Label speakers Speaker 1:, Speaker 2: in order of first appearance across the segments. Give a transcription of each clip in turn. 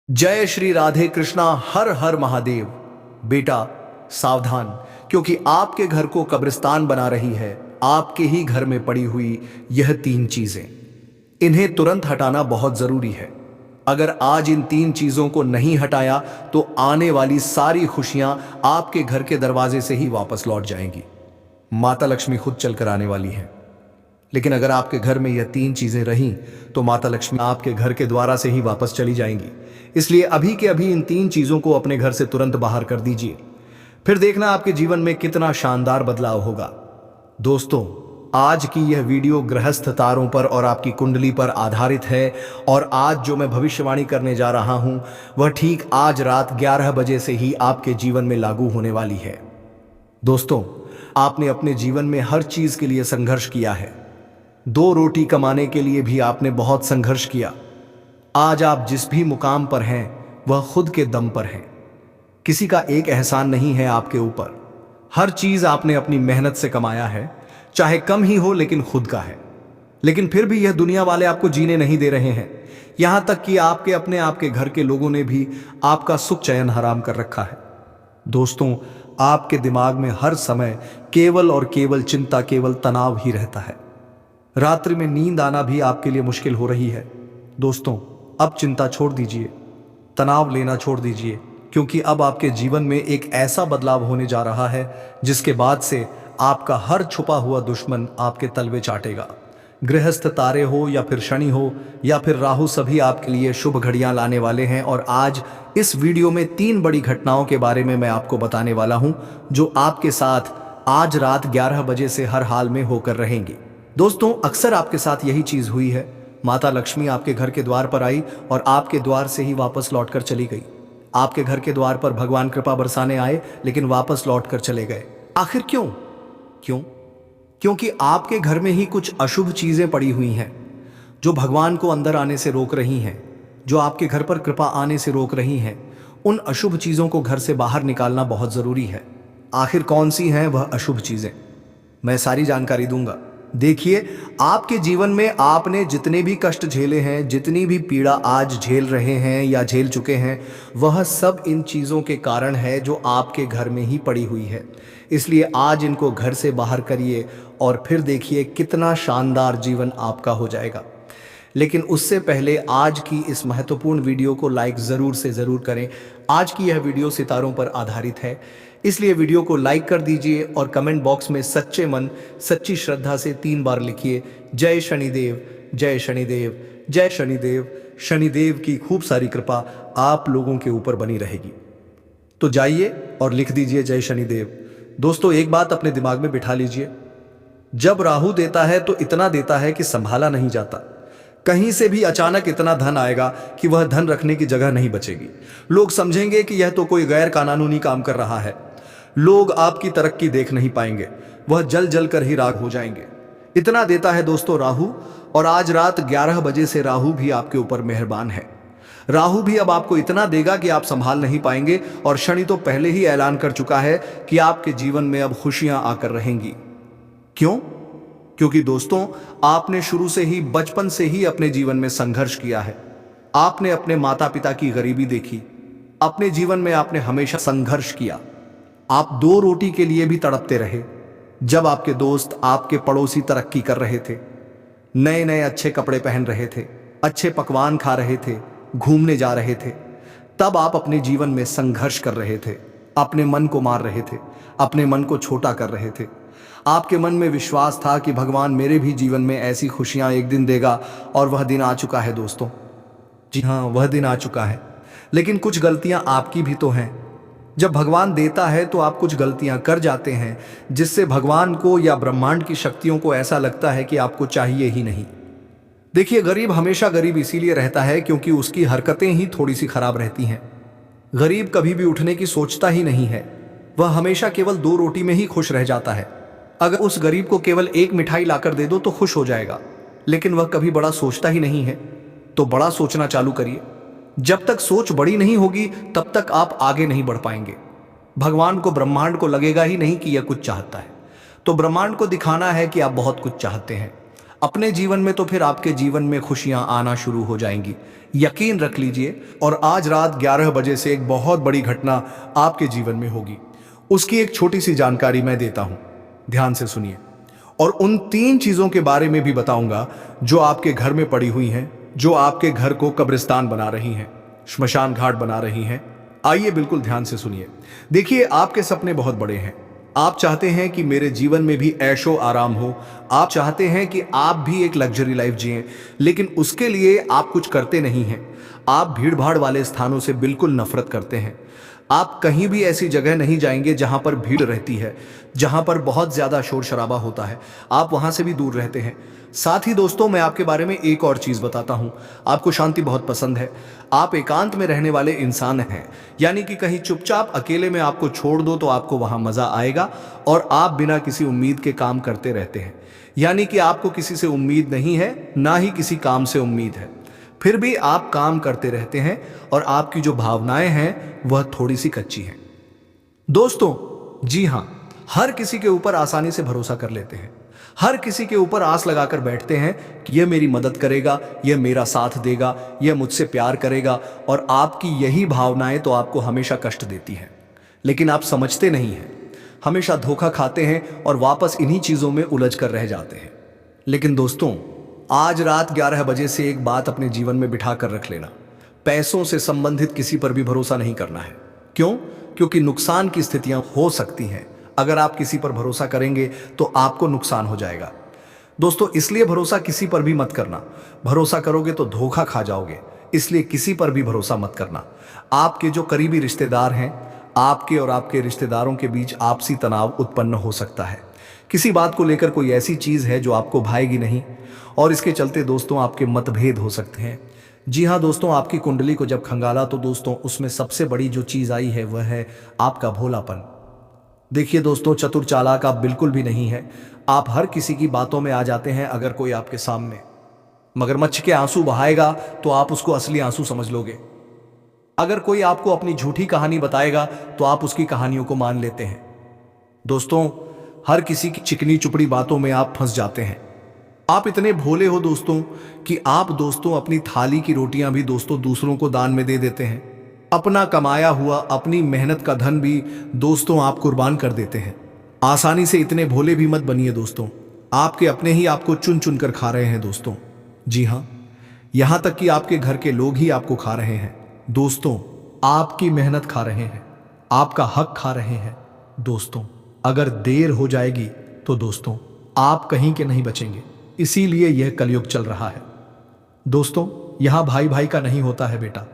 Speaker 1: जय श्री राधे कृष्णा। हर हर महादेव। बेटा सावधान, क्योंकि आपके घर को कब्रिस्तान बना रही है आपके ही घर में पड़ी हुई यह तीन चीजें। इन्हें तुरंत हटाना बहुत जरूरी है। अगर आज इन तीन चीजों को नहीं हटाया तो आने वाली सारी खुशियां आपके घर के दरवाजे से ही वापस लौट जाएंगी। माता लक्ष्मी खुद चलकर आने वाली है। लेकिन अगर आपके घर में यह तीन चीजें रहीं तो माता लक्ष्मी आपके घर के द्वारा से ही वापस चली जाएंगी। इसलिए अभी के अभी इन तीन चीजों को अपने घर से तुरंत बाहर कर दीजिए, फिर देखना आपके जीवन में कितना शानदार बदलाव होगा। दोस्तों, आज की यह वीडियो गृहस्थ तारों पर और आपकी कुंडली पर आधारित है और आज जो मैं भविष्यवाणी करने जा रहा हूं वह ठीक आज रात 11 बजे से ही आपके जीवन में लागू होने वाली है। दोस्तों, आपने अपने जीवन में हर चीज के लिए संघर्ष किया है। दो रोटी कमाने के लिए भी आपने बहुत संघर्ष किया। आज आप जिस भी मुकाम पर हैं वह खुद के दम पर हैं। किसी का एक एहसान नहीं है आपके ऊपर। हर चीज आपने अपनी मेहनत से कमाया है, चाहे कम ही हो लेकिन खुद का है। लेकिन फिर भी यह दुनिया वाले आपको जीने नहीं दे रहे हैं। यहां तक कि आपके घर के लोगों ने भी आपका सुख चैन हराम कर रखा है। दोस्तों, आपके दिमाग में हर समय केवल और केवल चिंता, केवल तनाव ही रहता है। रात्रि में नींद आना भी आपके लिए मुश्किल हो रही है। दोस्तों, अब चिंता छोड़ दीजिए, तनाव लेना छोड़ दीजिए, क्योंकि अब आपके जीवन में एक ऐसा बदलाव होने जा रहा है जिसके बाद से आपका हर छुपा हुआ दुश्मन आपके तलवे चाटेगा। गृहस्थ तारे हो या फिर शनि हो या फिर राहु, सभी आपके लिए शुभ घड़ियां लाने वाले हैं। और आज इस वीडियो में 3 बड़ी घटनाओं के बारे में मैं आपको बताने वाला हूं जो आपके साथ आज रात 11 बजे से हर हाल में होकर रहेंगी। दोस्तों, अक्सर आपके साथ यही चीज हुई है। माता लक्ष्मी आपके घर के द्वार पर आई और आपके द्वार से ही वापस लौटकर चली गई। आपके घर के द्वार पर भगवान कृपा बरसाने आए लेकिन वापस लौटकर चले गए। आखिर क्यों? क्योंकि आपके घर में ही कुछ अशुभ चीजें पड़ी हुई हैं जो भगवान को अंदर आने से रोक रही हैं, जो आपके घर पर कृपा आने से रोक रही हैं। उन अशुभ चीजों को घर से बाहर निकालना बहुत जरूरी है। आखिर कौन सी हैं वह अशुभ चीजें, मैं सारी जानकारी दूंगा। देखिए, आपके जीवन में आपने जितने भी कष्ट झेले हैं, जितनी भी पीड़ा आज झेल रहे हैं या झेल चुके हैं, वह सब इन चीज़ों के कारण है जो आपके घर में ही पड़ी हुई है। इसलिए आज इनको घर से बाहर करिए और फिर देखिए कितना शानदार जीवन आपका हो जाएगा। लेकिन उससे पहले आज की इस महत्वपूर्ण वीडियो को लाइक ज़रूर से ज़रूर करें। आज की यह वीडियो सितारों पर आधारित है, इसलिए वीडियो को लाइक कर दीजिए और कमेंट बॉक्स में सच्चे मन, सच्ची श्रद्धा से 3 बार लिखिए, जय शनिदेव, जय शनिदेव, जय शनिदेव। शनिदेव की खूब सारी कृपा आप लोगों के ऊपर बनी रहेगी। तो जाइए और लिख दीजिए जय शनिदेव। दोस्तों, एक बात अपने दिमाग में बिठा लीजिए, जब राहु देता है तो इतना देता है कि संभाला नहीं जाता। कहीं से भी अचानक इतना धन आएगा कि वह धन रखने की जगह नहीं बचेगी। लोग समझेंगे कि यह तो कोई गैर कानूनी काम कर रहा है। लोग आपकी तरक्की देख नहीं पाएंगे, वह जल जल कर ही राख हो जाएंगे। इतना देता है दोस्तों राहु। और आज रात 11 बजे से राहु भी आपके ऊपर मेहरबान है। राहु भी अब आपको इतना देगा कि आप संभाल नहीं पाएंगे। और शनि तो पहले ही ऐलान कर चुका है कि आपके जीवन में अब खुशियां आकर रहेंगी। क्यों? क्योंकि दोस्तों, आपने शुरू से ही, बचपन से ही अपने जीवन में संघर्ष किया है। आपने अपने माता पिता की गरीबी देखी। अपने जीवन में आपने हमेशा संघर्ष किया। आप 2 रोटी के लिए भी तड़पते रहे। जब आपके दोस्त, आपके पड़ोसी तरक्की कर रहे थे, नए नए अच्छे कपड़े पहन रहे थे, अच्छे पकवान खा रहे थे, घूमने जा रहे थे, तब आप अपने जीवन में संघर्ष कर रहे थे। अपने मन को मार रहे थे, अपने मन को छोटा कर रहे थे। आपके मन में विश्वास था कि भगवान मेरे भी जीवन में ऐसी खुशियां एक दिन देगा, और वह दिन आ चुका है दोस्तों। जी हाँ, वह दिन आ चुका है। लेकिन कुछ गलतियां आपकी भी तो हैं। जब भगवान देता है तो आप कुछ गलतियां कर जाते हैं जिससे भगवान को या ब्रह्मांड की शक्तियों को ऐसा लगता है कि आपको चाहिए ही नहीं। देखिए, गरीब हमेशा गरीब इसीलिए रहता है क्योंकि उसकी हरकतें ही थोड़ी सी खराब रहती हैं। गरीब कभी भी उठने की सोचता ही नहीं है। वह हमेशा केवल 2 रोटी में ही खुश रह जाता है। अगर उस गरीब को केवल 1 मिठाई लाकर दे दो तो खुश हो जाएगा, लेकिन वह कभी बड़ा सोचता ही नहीं है। तो बड़ा सोचना चालू करिए। जब तक सोच बड़ी नहीं होगी तब तक आप आगे नहीं बढ़ पाएंगे। भगवान को, ब्रह्मांड को लगेगा ही नहीं कि यह कुछ चाहता है। तो ब्रह्मांड को दिखाना है कि आप बहुत कुछ चाहते हैं। अपने जीवन में तो फिर आपके जीवन में खुशियां आना शुरू हो जाएंगी, यकीन रख लीजिए। और आज रात 11 बजे से एक बहुत बड़ी घटना आपके जीवन में होगी। उसकी एक छोटी सी जानकारी मैं देता हूं, ध्यान से सुनिए। और उन 3 चीजों के बारे में भी बताऊंगा जो आपके घर में पड़ी हुई हैं, जो आपके घर को कब्रिस्तान बना रही हैं, श्मशान घाट बना रही हैं। आइए बिल्कुल ध्यान से सुनिए। देखिए, आपके सपने बहुत बड़े हैं। आप चाहते हैं कि मेरे जीवन में भी ऐशो आराम हो, आप चाहते हैं कि आप भी एक लग्जरी लाइफ जिएं, लेकिन उसके लिए आप कुछ करते नहीं हैं। आप भीड़ भाड़ वाले स्थानों से बिल्कुल नफरत करते हैं। आप कहीं भी ऐसी जगह नहीं जाएंगे जहां पर भीड़ रहती है, जहां पर बहुत ज्यादा शोर शराबा होता है, आप वहां से भी दूर रहते हैं। साथ ही दोस्तों, मैं आपके बारे में एक और चीज बताता हूं। आपको शांति बहुत पसंद है, आप एकांत में रहने वाले इंसान हैं, यानी कि कहीं चुपचाप अकेले में आपको छोड़ दो तो आपको वहां मजा आएगा। और आप बिना किसी उम्मीद के काम करते रहते हैं, यानी कि आपको किसी से उम्मीद नहीं है, ना ही किसी काम से उम्मीद है, फिर भी आप काम करते रहते हैं और आपकी जो भावनाएं हैं वह थोड़ी सी कच्ची हैं। दोस्तों, जी हां, हर किसी के ऊपर आसानी से भरोसा कर लेते हैं, हर किसी के ऊपर आस लगाकर बैठते हैं कि यह मेरी मदद करेगा, यह मेरा साथ देगा, यह मुझसे प्यार करेगा। और आपकी यही भावनाएं तो आपको हमेशा कष्ट देती हैं, लेकिन आप समझते नहीं हैं, हमेशा धोखा खाते हैं और वापस इन्हीं चीजों में उलझ कर रह जाते हैं। लेकिन दोस्तों, आज रात 11 बजे से एक बात अपने जीवन में बिठा कर रख लेना, पैसों से संबंधित किसी पर भी भरोसा नहीं करना है। क्यों? क्योंकि नुकसान की स्थितियां हो सकती हैं। अगर आप किसी पर भरोसा करेंगे तो आपको नुकसान हो जाएगा। दोस्तों, इसलिए भरोसा किसी पर भी मत करना। भरोसा करोगे तो धोखा खा जाओगे, इसलिए किसी पर भी भरोसा मत करना। आपके जो करीबी रिश्तेदार हैं, आपके और आपके रिश्तेदारों के बीच आपसी तनाव उत्पन्न हो सकता है। किसी बात को लेकर कोई ऐसी चीज है जो आपको भाएगी नहीं, और इसके चलते दोस्तों आपके मतभेद हो सकते हैं। जी हाँ दोस्तों, आपकी कुंडली को जब खंगाला तो दोस्तों उसमें सबसे बड़ी जो चीज आई है वह है आपका भोलापन। देखिए दोस्तों, चतुर चालाक आप बिल्कुल भी नहीं है। आप हर किसी की बातों में आ जाते हैं। अगर कोई आपके सामने मगरमच्छ के आंसू बहाएगा तो आप उसको असली आंसू समझ लोगे। अगर कोई आपको अपनी झूठी कहानी बताएगा तो आप उसकी कहानियों को मान लेते हैं। दोस्तों, हर किसी की चिकनी चुपड़ी बातों में आप फंस जाते हैं। आप इतने भोले हो दोस्तों कि आप दोस्तों अपनी थाली की रोटियां भी दोस्तों दूसरों को दान में दे देते हैं। अपना कमाया हुआ, अपनी मेहनत का धन भी दोस्तों आप कुर्बान कर देते हैं। आसानी से इतने भोले भी मत बनिए दोस्तों, आपके अपने ही आपको चुन चुन कर खा रहे हैं दोस्तों। जी हाँ, यहां तक कि आपके घर के लोग ही आपको खा रहे हैं दोस्तों। आपकी मेहनत खा रहे हैं, आपका हक खा रहे हैं दोस्तों। अगर देर हो जाएगी तो दोस्तों आप कहीं के नहीं बचेंगे। इसीलिए यह कलयुग चल रहा है दोस्तों। यहां भाई भाई का नहीं होता है बेटा,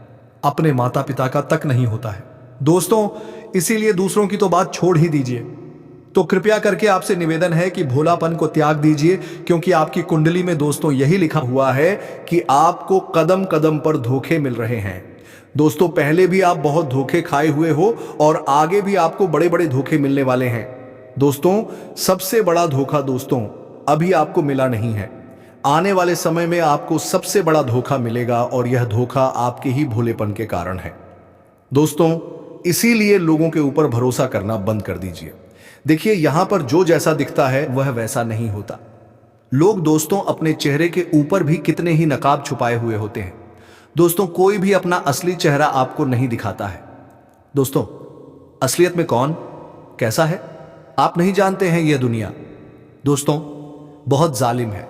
Speaker 1: अपने माता पिता का तक नहीं होता है दोस्तों। इसीलिए दूसरों की तो बात छोड़ ही दीजिए। तो कृपया करके आपसे निवेदन है कि भोलापन को त्याग दीजिए, क्योंकि आपकी कुंडली में दोस्तों यही लिखा हुआ है कि आपको कदम कदम पर धोखे मिल रहे हैं दोस्तों। पहले भी आप बहुत धोखे खाए हुए हो और आगे भी आपको बड़े बड़े धोखे मिलने वाले हैं दोस्तों। सबसे बड़ा धोखा दोस्तों अभी आपको मिला नहीं है, आने वाले समय में आपको सबसे बड़ा धोखा मिलेगा, और यह धोखा आपके ही भोलेपन के कारण है दोस्तों। इसीलिए लोगों के ऊपर भरोसा करना बंद कर दीजिए। देखिए, यहां पर जो जैसा दिखता है वह वैसा नहीं होता। लोग दोस्तों अपने चेहरे के ऊपर भी कितने ही नकाब छुपाए हुए होते हैं दोस्तों। कोई भी अपना असली चेहरा आपको नहीं दिखाता है दोस्तों। असलियत में कौन कैसा है आप नहीं जानते हैं। यह दुनिया दोस्तों बहुत जालिम है।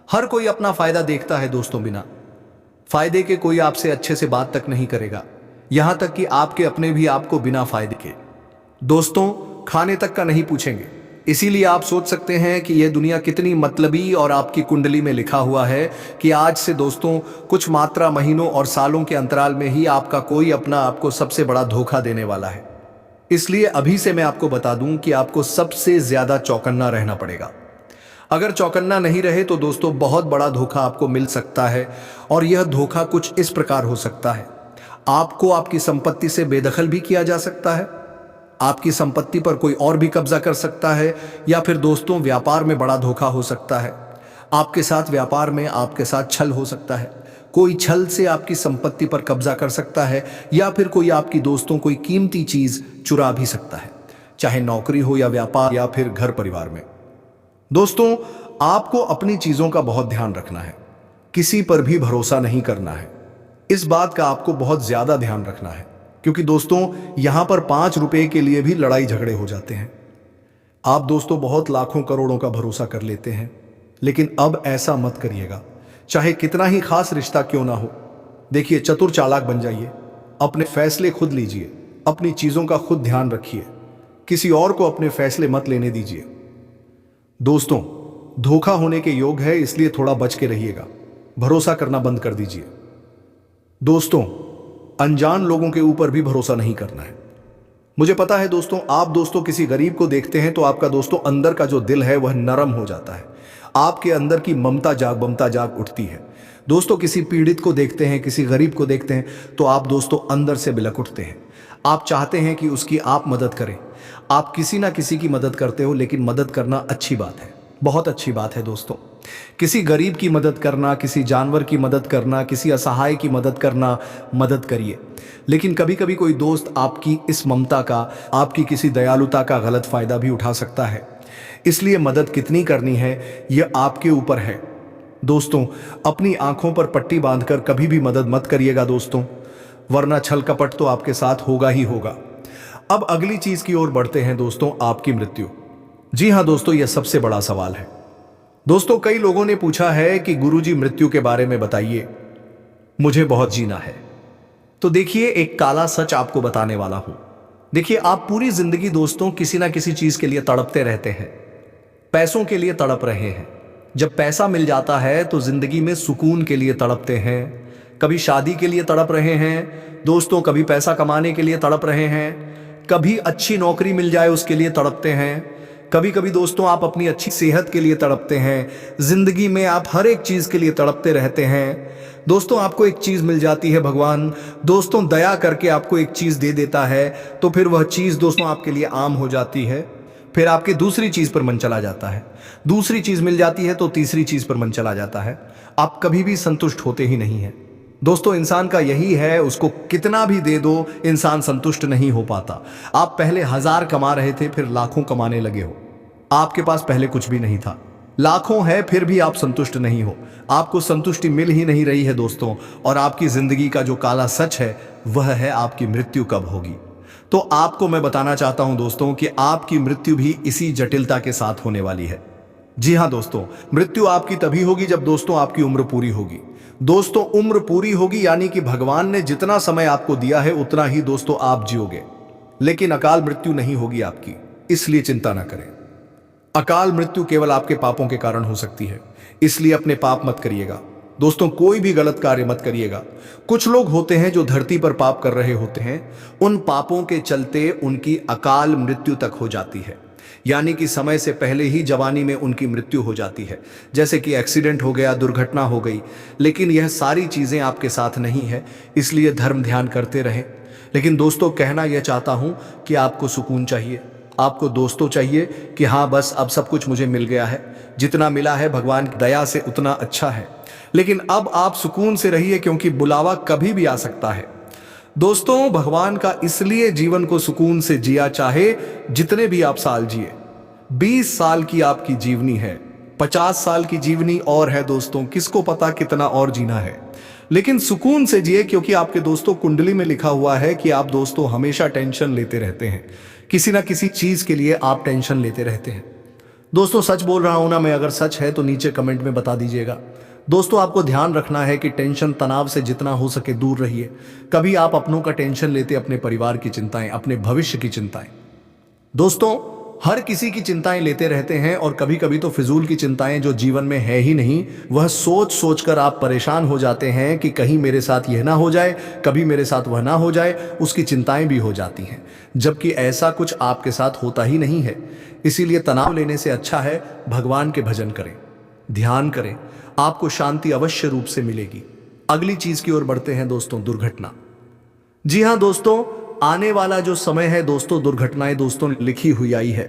Speaker 1: हर कोई अपना फायदा देखता है दोस्तों, बिना फायदे के कोई आपसे अच्छे से बात तक नहीं करेगा। यहां तक कि आपके अपने भी आपको बिना फायदे के दोस्तों खाने तक का नहीं पूछेंगे। इसीलिए आप सोच सकते हैं कि यह दुनिया कितनी मतलबी, और आपकी कुंडली में लिखा हुआ है कि आज से दोस्तों कुछ मात्रा महीनों और सालों के अंतराल में ही आपका कोई अपना आपको सबसे बड़ा धोखा देने वाला है। इसलिए अभी से मैं आपको बता दूं कि आपको सबसे ज्यादा चौकन्ना रहना पड़ेगा। अगर चौकन्ना नहीं रहे तो दोस्तों बहुत बड़ा धोखा आपको मिल सकता है, और यह धोखा कुछ इस प्रकार हो सकता है। आपको आपकी संपत्ति से बेदखल भी किया जा सकता है, आपकी संपत्ति पर कोई और भी कब्जा कर सकता है, या फिर दोस्तों व्यापार में बड़ा धोखा हो सकता है। आपके साथ व्यापार में आपके साथ छल हो सकता है। कोई छल से आपकी संपत्ति पर कब्जा कर सकता है, या फिर कोई आपकी दोस्तों कोई कीमती चीज चुरा भी सकता है, चाहे नौकरी हो या व्यापार या फिर घर परिवार में। दोस्तों आपको अपनी चीजों का बहुत ध्यान रखना है, किसी पर भी भरोसा नहीं करना है। इस बात का आपको बहुत ज्यादा ध्यान रखना है, क्योंकि दोस्तों यहां पर 5 रुपए के लिए भी लड़ाई झगड़े हो जाते हैं। आप दोस्तों बहुत लाखों करोड़ों का भरोसा कर लेते हैं, लेकिन अब ऐसा मत करिएगा, चाहे कितना ही खास रिश्ता क्यों ना हो। देखिए, चतुर चालाक बन जाइए, अपने फैसले खुद लीजिए, अपनी चीजों का खुद ध्यान रखिए, किसी और को अपने फैसले मत लेने दीजिए। दोस्तों, धोखा होने के योग है, इसलिए थोड़ा बच के रहिएगा, भरोसा करना बंद कर दीजिए। दोस्तों, अनजान लोगों के ऊपर भी भरोसा नहीं करना है। मुझे पता है दोस्तों, आप दोस्तों किसी गरीब को देखते हैं तो आपका दोस्तों अंदर का जो दिल है वह नरम हो जाता है, आपके अंदर की ममता जाग उठती है। दोस्तों, किसी पीड़ित को देखते हैं, किसी गरीब को देखते हैं तो आप दोस्तों अंदर से बिलक उठते हैं। आप चाहते हैं कि उसकी आप मदद करें। आप किसी ना किसी की मदद करते हो, लेकिन मदद करना अच्छी बात है, बहुत अच्छी बात है दोस्तों। किसी गरीब की मदद करना, किसी जानवर की मदद करना, किसी असहाय की मदद करना, मदद करिए। लेकिन कभी कभी कोई दोस्त आपकी इस ममता का, आपकी किसी दयालुता का गलत फायदा भी उठा सकता है। इसलिए मदद कितनी करनी है यह आपके ऊपर है। दोस्तों, अपनी आंखों पर पट्टी बांधकर कभी भी मदद मत करिएगा दोस्तों, वरना छल कपट तो आपके साथ होगा ही होगा। अब अगली चीज की ओर बढ़ते हैं दोस्तों, आपकी मृत्यु। जी हां दोस्तों, यह सबसे बड़ा सवाल है। दोस्तों, कई लोगों ने पूछा है कि गुरुजी मृत्यु के बारे में बताइए, मुझे बहुत जीना है। तो देखिए, एक काला सच आपको बताने वाला हूं। देखिए, आप पूरी जिंदगी दोस्तों किसी ना किसी चीज के लिए तड़पते रहते हैं, पैसों के लिए तड़प रहे हैं। जब पैसा मिल जाता है तो जिंदगी में सुकून के लिए तड़पते हैं, कभी शादी के लिए तड़प रहे हैं दोस्तों, कभी पैसा कमाने के लिए तड़प रहे हैं, कभी अच्छी नौकरी मिल जाए उसके लिए तड़पते हैं, कभी कभी दोस्तों आप अपनी अच्छी सेहत के लिए तड़पते हैं। जिंदगी में आप हर एक चीज के लिए तड़पते रहते हैं। दोस्तों, आपको एक चीज मिल जाती है, भगवान दोस्तों दया करके आपको एक चीज दे देता है, तो फिर वह चीज दोस्तों आपके लिए आम हो जाती है। फिर आपके दूसरी चीज पर मन चला जाता है, दूसरी चीज मिल जाती है तो तीसरी चीज पर मन चला जाता है। आप कभी भी संतुष्ट होते ही नहीं है दोस्तों। इंसान का यही है, उसको कितना भी दे दो इंसान संतुष्ट नहीं हो पाता। आप पहले 1000 कमा रहे थे, फिर लाखों कमाने लगे हो। आपके पास पहले कुछ भी नहीं था, लाखों है, फिर भी आप संतुष्ट नहीं हो, आपको संतुष्टि मिल ही नहीं रही है दोस्तों। और आपकी जिंदगी का जो काला सच है वह है आपकी मृत्यु कब होगी। तो आपको मैं बताना चाहता हूं दोस्तों कि आपकी मृत्यु भी इसी जटिलता के साथ होने वाली है। जी हां दोस्तों, मृत्यु आपकी तभी होगी जब दोस्तों आपकी उम्र पूरी होगी। दोस्तों, उम्र पूरी होगी यानी कि भगवान ने जितना समय आपको दिया है उतना ही दोस्तों आप जियोगे, लेकिन अकाल मृत्यु नहीं होगी आपकी, इसलिए चिंता ना करें। अकाल मृत्यु केवल आपके पापों के कारण हो सकती है, इसलिए अपने पाप मत करिएगा दोस्तों, कोई भी गलत कार्य मत करिएगा। कुछ लोग होते हैं जो धरती पर पाप कर रहे होते हैं, उन पापों के चलते उनकी अकाल मृत्यु तक हो जाती है, यानी कि समय से पहले ही जवानी में उनकी मृत्यु हो जाती है, जैसे कि एक्सीडेंट हो गया, दुर्घटना हो गई। लेकिन यह सारी चीजें आपके साथ नहीं है, इसलिए धर्म ध्यान करते रहें। लेकिन दोस्तों, कहना यह चाहता हूं कि आपको सुकून चाहिए, आपको दोस्तों चाहिए कि हाँ बस अब सब कुछ मुझे मिल गया है, जितना मिला है भगवान की दया से उतना अच्छा है। लेकिन अब आप सुकून से रहिए, क्योंकि बुलावा कभी भी आ सकता है। दोस्तों, भगवान का इसलिए जीवन को सुकून से जिया, चाहे जितने भी आप साल जिए। 20 साल की आपकी जीवनी है, 50 साल की जीवनी और है दोस्तों, किसको पता कितना और जीना है। लेकिन सुकून से जिए, क्योंकि आपके दोस्तों कुंडली में लिखा हुआ है कि आप दोस्तों हमेशा टेंशन लेते रहते हैं, किसी ना किसी चीज के लिए आप टेंशन लेते रहते हैं। दोस्तों, सच बोल रहा हूं ना मैं? अगर सच है तो नीचे कमेंट में बता दीजिएगा। दोस्तों, आपको ध्यान रखना है कि टेंशन तनाव से जितना हो सके दूर रहिए। कभी आप अपनों का टेंशन लेते, अपने परिवार की चिंताएं, अपने भविष्य की चिंताएं। दोस्तों, हर किसी की चिंताएं लेते रहते हैं, और कभी कभी तो फिजूल की चिंताएं जो जीवन में है ही नहीं, वह सोच सोच कर आप परेशान हो जाते हैं कि कहीं मेरे साथ यह ना हो जाए, कभी मेरे साथ वह ना हो जाए, उसकी चिंताएं भी हो जाती हैं, जबकि ऐसा कुछ आपके साथ होता ही नहीं है। इसीलिए तनाव लेने से अच्छा है भगवान के भजन करें, ध्यान करें, आपको शांति अवश्य रूप से मिलेगी। अगली चीज की ओर बढ़ते हैं दोस्तों, दुर्घटना। जी हां दोस्तों, आने वाला जो समय है दोस्तों, दुर्घटनाएं दोस्तों लिखी हुई आई है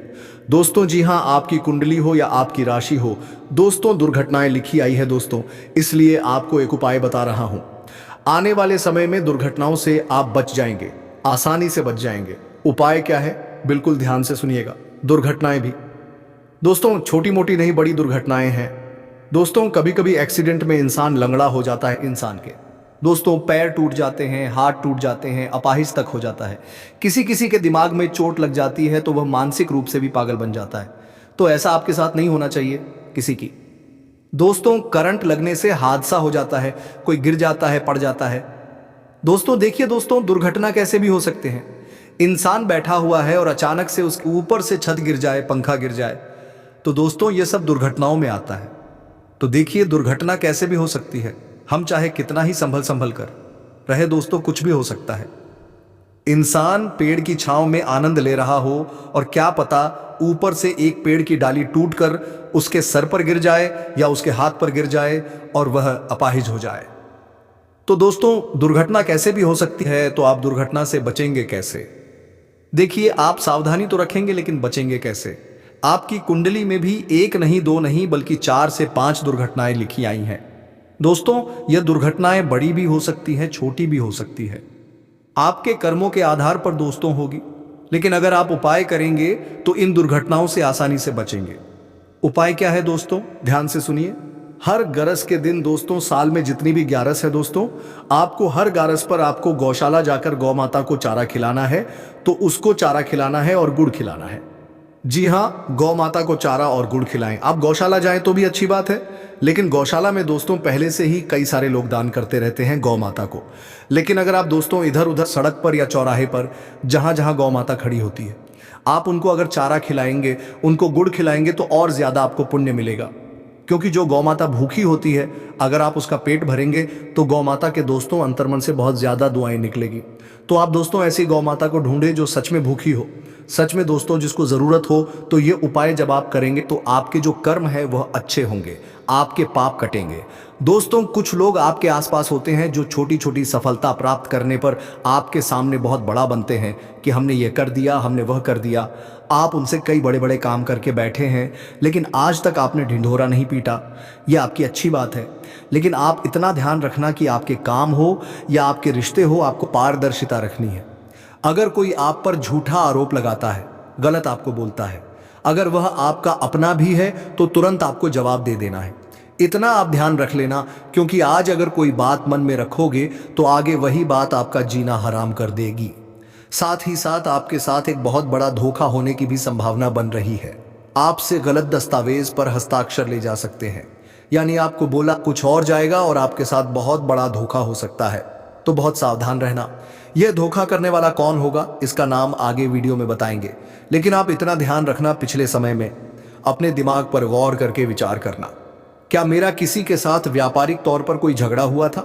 Speaker 1: दोस्तों। जी हां, आपकी कुंडली हो या आपकी राशि हो दोस्तों, दुर्घटनाएं लिखी आई है दोस्तों। इसलिए आपको एक उपाय बता रहा हूं। आने वाले समय में दुर्घटनाओं से आप बच जाएंगे, आसानी से बच जाएंगे। उपाय क्या है, बिल्कुल ध्यान से सुनिएगा। दुर्घटनाएं भी दोस्तों छोटी मोटी नहीं बड़ी दुर्घटनाएं हैं। दोस्तों कभी कभी एक्सीडेंट में इंसान लंगड़ा हो जाता है। इंसान के दोस्तों पैर टूट जाते हैं, हाथ टूट जाते हैं, अपाहिज तक हो जाता है। किसी किसी के दिमाग में चोट लग जाती है तो वह मानसिक रूप से भी पागल बन जाता है। तो ऐसा आपके साथ नहीं होना चाहिए किसी की। दोस्तों करंट लगने से हादसा हो जाता है, कोई गिर जाता है, पड़ जाता है। दोस्तों देखिए दोस्तों, दुर्घटना कैसे भी हो सकते हैं। इंसान बैठा हुआ है और अचानक से उसके ऊपर से छत गिर जाए, पंखा गिर जाए, तो दोस्तों ये सब दुर्घटनाओं में आता है। तो देखिए दुर्घटना कैसे भी हो सकती है। हम चाहे कितना ही संभल संभल कर रहे दोस्तों, कुछ भी हो सकता है। इंसान पेड़ की छांव में आनंद ले रहा हो और क्या पता ऊपर से एक पेड़ की डाली टूटकर उसके सर पर गिर जाए या उसके हाथ पर गिर जाए और वह अपाहिज हो जाए। तो दोस्तों दुर्घटना कैसे भी हो सकती है, तो आप दुर्घटना से बचेंगे कैसे? देखिए आप सावधानी तो रखेंगे लेकिन बचेंगे कैसे? आपकी कुंडली में भी एक नहीं, दो नहीं, बल्कि 4 से 5 दुर्घटनाएं लिखी आई हैं। दोस्तों यह दुर्घटनाएं बड़ी भी हो सकती हैं, छोटी भी हो सकती है। आपके कर्मों के आधार पर दोस्तों होगी, लेकिन अगर आप उपाय करेंगे तो इन दुर्घटनाओं से आसानी से बचेंगे। उपाय क्या है दोस्तों, ध्यान से सुनिए। हर गरस के दिन दोस्तों, साल में जितनी भी ग्यारस है दोस्तों, आपको हर ग्यारस पर आपको गौशाला जाकर गौ माता को चारा खिलाना है। तो उसको चारा खिलाना है और गुड़ खिलाना है। जी हाँ, गौ माता को चारा और गुड़ खिलाएं। आप गौशाला जाएं तो भी अच्छी बात है, लेकिन गौशाला में दोस्तों पहले से ही कई सारे लोग दान करते रहते हैं गौ माता को। लेकिन अगर आप दोस्तों इधर उधर सड़क पर या चौराहे पर जहां जहां गौ माता खड़ी होती है, आप उनको अगर चारा खिलाएंगे, उनको गुड़ खिलाएंगे तो और ज्यादा आपको पुण्य मिलेगा। क्योंकि जो गौ माता भूखी होती है, अगर आप उसका पेट भरेंगे तो गौ माता के दोस्तों अंतर्मन से बहुत ज्यादा दुआएं निकलेगी। तो आप दोस्तों ऐसी गौ माता को ढूंढे जो सच में भूखी हो, सच में दोस्तों जिसको जरूरत हो। तो ये उपाय जब आप करेंगे तो आपके जो कर्म है वह अच्छे होंगे, आपके पाप कटेंगे। दोस्तों कुछ लोग आपके आसपास होते हैं जो छोटी छोटी सफलता प्राप्त करने पर आपके सामने बहुत बड़ा बनते हैं कि हमने ये कर दिया, हमने वह कर दिया। आप उनसे कई बड़े बड़े काम करके बैठे हैं, लेकिन आज तक आपने ढिंढोरा नहीं पीटा। यह आपकी अच्छी बात है, लेकिन आप इतना ध्यान रखना कि आपके काम हो या आपके रिश्ते हो, आपको पारदर्शिता रखनी है। अगर कोई आप पर झूठा आरोप लगाता है, गलत आपको बोलता है, अगर वह आपका अपना भी है तो तुरंत आपको जवाब दे देना है। इतना आप ध्यान रख लेना, क्योंकि आज अगर कोई बात मन में रखोगे तो आगे वही बात आपका जीना हराम कर देगी। साथ ही साथ आपके साथ एक बहुत बड़ा धोखा होने की भी संभावना बन रही है। आपसे गलत दस्तावेज पर हस्ताक्षर ले जा सकते हैं, यानी आपको बोला कुछ और जाएगा और आपके साथ बहुत बड़ा धोखा हो सकता है। तो बहुत सावधान रहना। यह धोखा करने वाला कौन होगा, इसका नाम आगे वीडियो में बताएंगे, लेकिन आप इतना ध्यान रखना, पिछले समय में अपने दिमाग पर गौर करके विचार करना। क्या मेरा किसी के साथ व्यापारिक तौर पर कोई झगड़ा हुआ था?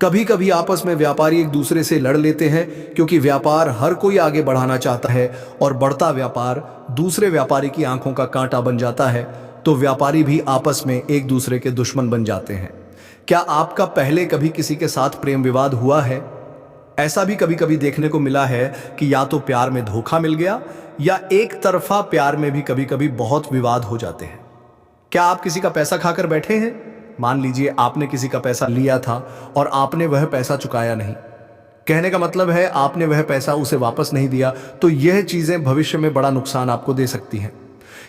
Speaker 1: कभी कभी आपस में व्यापारी एक दूसरे से लड़ लेते हैं, क्योंकि व्यापार हर कोई आगे बढ़ाना चाहता है और बढ़ता व्यापार दूसरे व्यापारी की आंखों का कांटा बन जाता है, तो व्यापारी भी आपस में एक दूसरे के दुश्मन बन जाते हैं। क्या आपका पहले कभी किसी के साथ प्रेम विवाद हुआ है? ऐसा भी कभी कभी देखने को मिला है कि या तो प्यार में धोखा मिल गया या एक तरफा प्यार में भी कभी कभी बहुत विवाद हो जाते हैं। क्या आप किसी का पैसा खाकर बैठे हैं? मान लीजिए आपने किसी का पैसा लिया था और आपने वह पैसा चुकाया नहीं। कहने का मतलब है आपने वह पैसा उसे वापस नहीं दिया। तो यह चीजें भविष्य में बड़ा नुकसान आपको दे सकती हैं।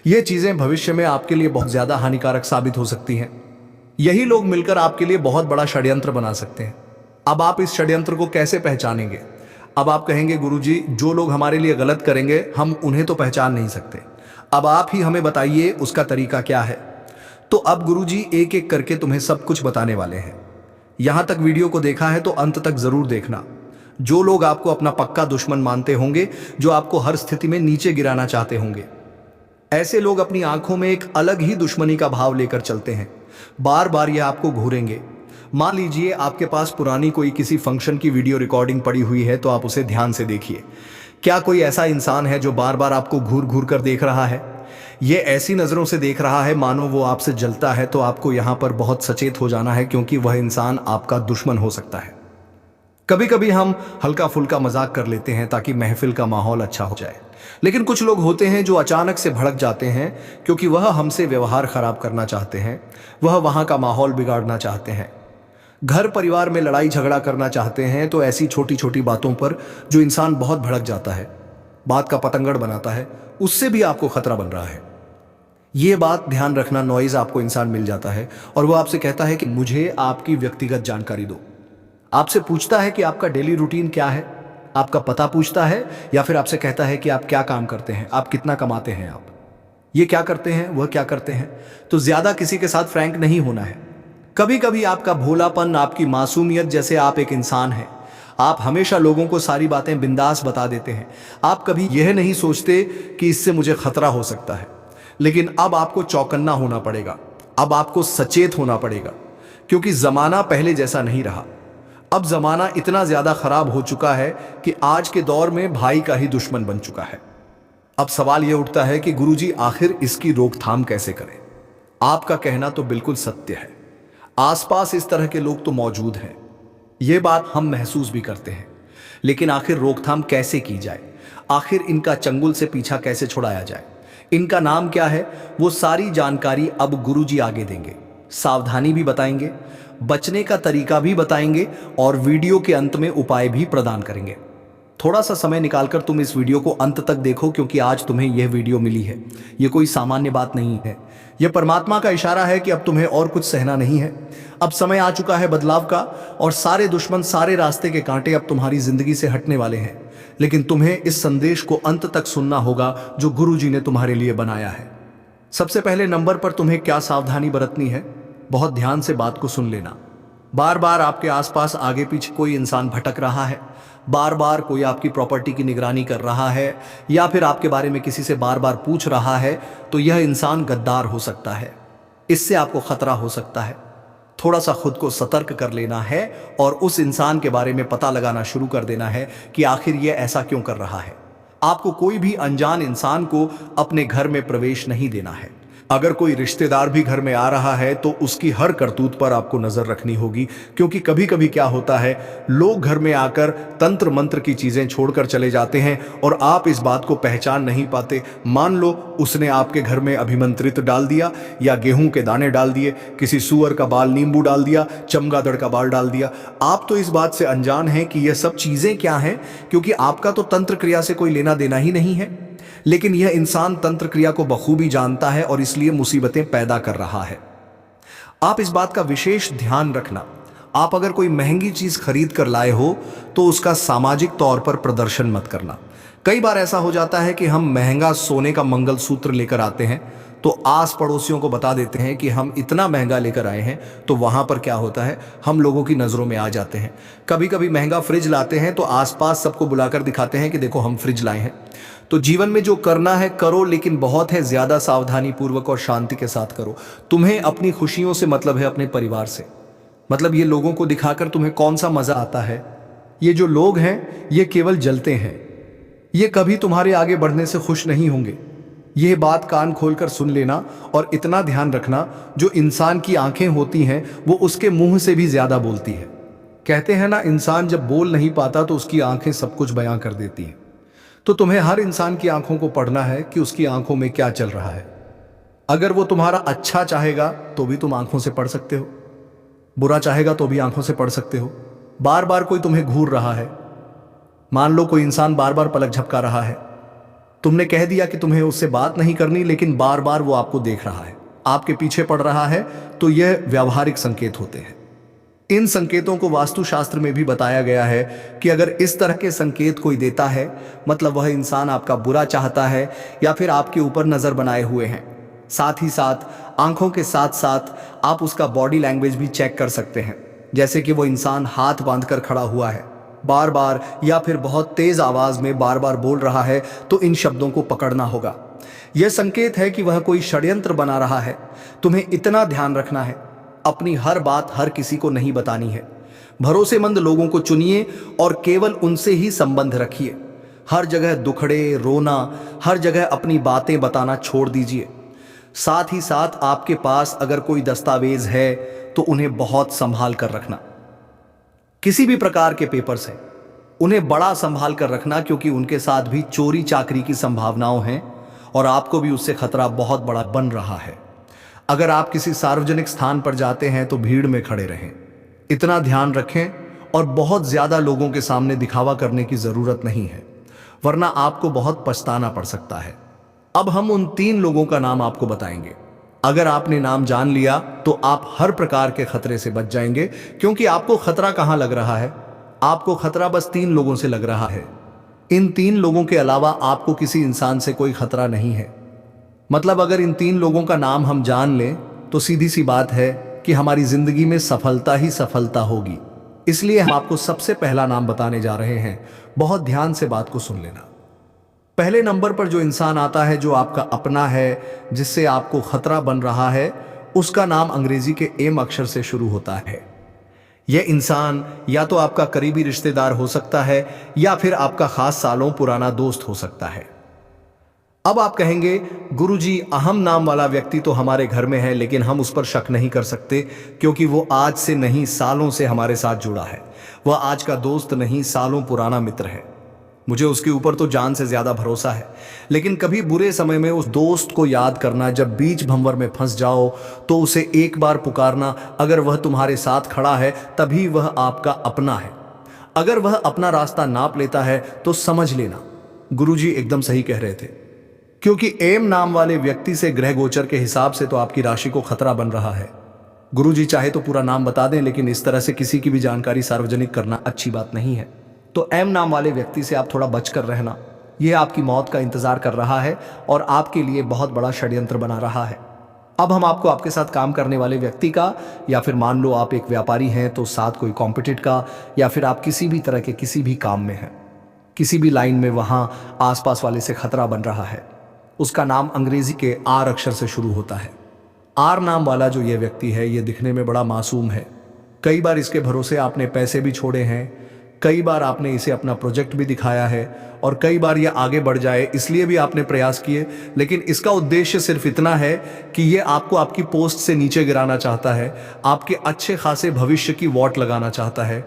Speaker 1: यह चीजें भविष्य में आपके लिए बहुत ज्यादा हानिकारक साबित हो सकती हैं। यही लोग मिलकर आपके लिए बहुत बड़ा षड्यंत्र बना सकते हैं। अब आप इस षड्यंत्र को कैसे पहचानेंगे? अब आप कहेंगे गुरुजी, जो लोग हमारे लिए गलत करेंगे हम उन्हें तो पहचान नहीं सकते। अब आप ही हमें बताइए उसका तरीका क्या है। तो अब गुरुजी एक एक करके तुम्हें सब कुछ बताने वाले हैं। यहां तक वीडियो को देखा है तो अंत तक जरूर देखना। जो लोग आपको अपना पक्का दुश्मन मानते होंगे, जो आपको हर स्थिति में नीचे गिराना चाहते होंगे, ऐसे लोग अपनी आंखों में एक अलग ही दुश्मनी का भाव लेकर चलते हैं। बार बार ये आपको घूरेंगे। मान लीजिए आपके पास पुरानी कोई किसी फंक्शन की वीडियो रिकॉर्डिंग पड़ी हुई है, तो आप उसे ध्यान से देखिए। क्या कोई ऐसा इंसान है जो बार बार आपको घूर घूर कर देख रहा है? ये ऐसी नजरों से देख रहा है मानो वो आपसे जलता है। तो आपको यहां पर बहुत सचेत हो जाना है, क्योंकि वह इंसान आपका दुश्मन हो सकता है। कभी कभी हम हल्का फुल्का मजाक कर लेते हैं ताकि महफिल का माहौल अच्छा हो जाए, लेकिन कुछ लोग होते हैं जो अचानक से भड़क जाते हैं, क्योंकि वह हमसे व्यवहार खराब करना चाहते हैं, वह वहां का माहौल बिगाड़ना चाहते हैं, घर परिवार में लड़ाई झगड़ा करना चाहते हैं। तो ऐसी छोटी छोटी बातों पर जो इंसान बहुत भड़क जाता है, बात का पतंगड़ बनाता है, उससे भी आपको खतरा बन रहा है। ये बात ध्यान रखना, नॉइज आपको इंसान मिल जाता है और वो आपसे कहता है कि मुझे आपकी व्यक्तिगत जानकारी दो। आपसे पूछता है कि आपका डेली रूटीन क्या है, आपका पता पूछता है, या फिर आपसे कहता है कि आप क्या काम करते हैं, आप कितना कमाते हैं, आप ये क्या करते हैं, वह क्या करते हैं। तो ज्यादा किसी के साथ फ्रैंक नहीं होना है। कभी कभी आपका भोलापन, आपकी मासूमियत, जैसे आप एक इंसान हैं, आप हमेशा लोगों को सारी बातें बिंदास बता देते हैं। आप कभी यह नहीं सोचते कि इससे मुझे खतरा हो सकता है। लेकिन अब आपको चौकन्ना होना पड़ेगा, अब आपको सचेत होना पड़ेगा, क्योंकि जमाना पहले जैसा नहीं रहा। अब जमाना इतना ज्यादा खराब हो चुका है कि आज के दौर में भाई का ही दुश्मन बन चुका है। अब सवाल यह उठता है कि गुरुजी आखिर इसकी रोकथाम कैसे करें। आपका कहना तो बिल्कुल सत्य है, आसपास इस तरह के लोग तो मौजूद हैं, ये बात हम महसूस भी करते हैं। लेकिन आखिर रोकथाम कैसे की जाए, आखिर इनका चंगुल से पीछा कैसे छुड़ाया जाए, इनका नाम क्या है, वो सारी जानकारी अब गुरुजी आगे देंगे। सावधानी भी बताएंगे, बचने का तरीका भी बताएंगे और वीडियो के अंत में उपाय भी प्रदान करेंगे। थोड़ा सा समय निकालकर तुम इस वीडियो को अंत तक देखो, क्योंकि आज तुम्हें यह वीडियो मिली है, यह कोई सामान्य बात नहीं है। यह परमात्मा का इशारा है कि अब तुम्हें और कुछ सहना नहीं है। अब समय आ चुका है बदलाव का, और सारे दुश्मन, सारे रास्ते के कांटे अब तुम्हारी जिंदगी से हटने वाले हैं। लेकिन तुम्हें इस संदेश को अंत तक सुनना होगा जो गुरुजी ने तुम्हारे लिए बनाया है। सबसे पहले नंबर पर तुम्हें क्या सावधानी बरतनी है, बहुत ध्यान से बात को सुन लेना। बार बार आपके आसपास आगे पीछे कोई इंसान भटक रहा है, बार बार कोई आपकी प्रॉपर्टी की निगरानी कर रहा है, या फिर आपके बारे में किसी से बार बार पूछ रहा है, तो यह इंसान गद्दार हो सकता है। इससे आपको खतरा हो सकता है। थोड़ा सा खुद को सतर्क कर लेना है और उस इंसान के बारे में पता लगाना शुरू कर देना है कि आखिर यह ऐसा क्यों कर रहा है। आपको कोई भी अनजान इंसान को अपने घर में प्रवेश नहीं देना है। अगर कोई रिश्तेदार भी घर में आ रहा है तो उसकी हर करतूत पर आपको नजर रखनी होगी, क्योंकि कभी कभी क्या होता है, लोग घर में आकर तंत्र मंत्र की चीजें छोड़कर चले जाते हैं और आप इस बात को पहचान नहीं पाते। मान लो उसने आपके घर में अभिमंत्रित डाल दिया, या गेहूं के दाने डाल दिए, किसी सुअर का बाल नींबू डाल दिया, चमगादड़ का बाल डाल दिया। आप तो इस बात से अनजान हैं कि यह सब चीजें क्या हैं, क्योंकि आपका तो तंत्र क्रिया से कोई लेना देना ही नहीं है। लेकिन यह इंसान तंत्र क्रिया को बखूबी जानता है और इसलिए मुसीबतें पैदा कर रहा है। आप इस बात का विशेष ध्यान रखना, आप अगर कोई महंगी चीज खरीद कर लाए हो तो उसका सामाजिक तौर पर प्रदर्शन मत करना। कई बार ऐसा हो जाता है कि हम महंगा सोने का मंगलसूत्र लेकर आते हैं तो आस पड़ोसियों को बता देते हैं कि हम इतना महंगा लेकर आए हैं, तो वहां पर क्या होता है, हम लोगों की नजरों में आ जाते हैं। कभी कभी महंगा फ्रिज लाते हैं तो आसपास सबको बुलाकर दिखाते हैं कि देखो हम फ्रिज लाए हैं। तो जीवन में जो करना है करो, लेकिन बहुत है ज्यादा सावधानी पूर्वक और शांति के साथ करो। तुम्हें अपनी खुशियों से मतलब है, अपने परिवार से मतलब। ये लोगों को दिखाकर तुम्हें कौन सा मजा आता है। ये जो लोग हैं ये केवल जलते हैं, ये कभी तुम्हारे आगे बढ़ने से खुश नहीं होंगे। यह बात कान खोलकर सुन लेना और इतना ध्यान रखना, जो इंसान की आंखें होती हैं वो उसके मुंह से भी ज्यादा बोलती है। कहते हैं ना, इंसान जब बोल नहीं पाता तो उसकी आंखें सब कुछ बयां कर देती हैं। तो तुम्हें हर इंसान की आंखों को पढ़ना है कि उसकी आंखों में क्या चल रहा है। अगर वो तुम्हारा अच्छा चाहेगा तो भी तुम आंखों से पढ़ सकते हो, बुरा चाहेगा तो भी आंखों से पढ़ सकते हो। बार बार कोई तुम्हें घूर रहा है, मान लो कोई इंसान बार बार पलक झपका रहा है, तुमने कह दिया कि तुम्हें उससे बात नहीं करनी, लेकिन बार बार वो आपको देख रहा है, आपके पीछे पड़ रहा है, तो यह व्यावहारिक संकेत होते हैं। इन संकेतों को वास्तुशास्त्र में भी बताया गया है कि अगर इस तरह के संकेत कोई देता है, मतलब वह इंसान आपका बुरा चाहता है या फिर आपके ऊपर नजर बनाए हुए हैं। साथ ही साथ आंखों के साथ साथ आप उसका बॉडी लैंग्वेज भी चेक कर सकते हैं, जैसे कि वो इंसान हाथ बांधकर खड़ा हुआ है बार बार, या फिर बहुत तेज आवाज में बार बार बोल रहा है, तो इन शब्दों को पकड़ना होगा। यह संकेत है कि वह कोई षड्यंत्र बना रहा है। तुम्हें इतना ध्यान रखना है, अपनी हर बात हर किसी को नहीं बतानी है। भरोसेमंद लोगों को चुनिए और केवल उनसे ही संबंध रखिए। हर जगह दुखड़े, रोना, हर जगह अपनी बातें बताना छोड़ दीजिए। साथ ही साथ आपके पास अगर कोई दस्तावेज है तो उन्हें बहुत संभाल कर रखना। किसी भी प्रकार के पेपर्स हैं, उन्हें बड़ा संभाल कर रखना, क्योंकि उनके साथ भी चोरी चाकरी की संभावनाएं हैं और आपको भी उससे खतरा बहुत बड़ा बन रहा है। अगर आप किसी सार्वजनिक स्थान पर जाते हैं तो भीड़ में खड़े रहें, इतना ध्यान रखें, और बहुत ज्यादा लोगों के सामने दिखावा करने की जरूरत नहीं है, वरना आपको बहुत पछताना पड़ सकता है। अब हम उन 3 लोगों का नाम आपको बताएंगे। अगर आपने नाम जान लिया तो आप हर प्रकार के खतरे से बच जाएंगे, क्योंकि आपको खतरा कहां लग रहा है? आपको खतरा बस 3 लोगों से लग रहा है। इन 3 लोगों के अलावा आपको किसी इंसान से कोई खतरा नहीं है। मतलब अगर इन 3 लोगों का नाम हम जान लें तो सीधी सी बात है कि हमारी जिंदगी में सफलता ही सफलता होगी। इसलिए हम आपको सबसे पहला नाम बताने जा रहे हैं। बहुत ध्यान से बात को सुन लेना। पहले नंबर पर जो इंसान आता है, जो आपका अपना है, जिससे आपको खतरा बन रहा है, उसका नाम अंग्रेजी के एम अक्षर से शुरू होता है। यह इंसान या तो आपका करीबी रिश्तेदार हो सकता है या फिर आपका खास सालों पुराना दोस्त हो सकता है। अब आप कहेंगे, गुरुजी अहम नाम वाला व्यक्ति तो हमारे घर में है, लेकिन हम उस पर शक नहीं कर सकते, क्योंकि वो आज से नहीं सालों से हमारे साथ जुड़ा है। वह आज का दोस्त नहीं, सालों पुराना मित्र है। मुझे उसके ऊपर तो जान से ज्यादा भरोसा है। लेकिन कभी बुरे समय में उस दोस्त को याद करना, जब बीच भंवर में फंस जाओ तो उसे एक बार पुकारना। अगर वह तुम्हारे साथ खड़ा है तभी वह आपका अपना है। अगर वह अपना रास्ता नाप लेता है तो समझ लेना गुरुजी एकदम सही कह रहे थे, क्योंकि एम नाम वाले व्यक्ति से ग्रह गोचर के हिसाब से तो आपकी राशि को खतरा बन रहा है। गुरुजी चाहे तो पूरा नाम बता दें, लेकिन इस तरह से किसी की भी जानकारी सार्वजनिक करना अच्छी बात नहीं है। तो एम नाम वाले व्यक्ति से आप थोड़ा बचकर रहना। यह आपकी मौत का इंतजार कर रहा है और आपके लिए बहुत बड़ा षड्यंत्र बना रहा है। अब हम आपको आपके साथ काम करने वाले व्यक्ति का, या फिर मान लो आप एक व्यापारी हैं तो साथ कोई कॉम्पिटिट का, या फिर आप किसी भी तरह के किसी भी काम में हैं, किसी भी लाइन में, वहां आसपास वाले से खतरा बन रहा है। उसका नाम अंग्रेजी के आर अक्षर से शुरू होता है। आर नाम वाला जो ये व्यक्ति है, ये दिखने में बड़ा मासूम है। कई बार इसके भरोसे आपने पैसे भी छोड़े हैं, कई बार आपने इसे अपना प्रोजेक्ट भी दिखाया है, और कई बार यह आगे बढ़ जाए इसलिए भी आपने प्रयास किए, लेकिन इसका उद्देश्य सिर्फ इतना है कि यह आपको आपकी पोस्ट से नीचे गिराना चाहता है, आपके अच्छे खासे भविष्य की वॉट लगाना चाहता है।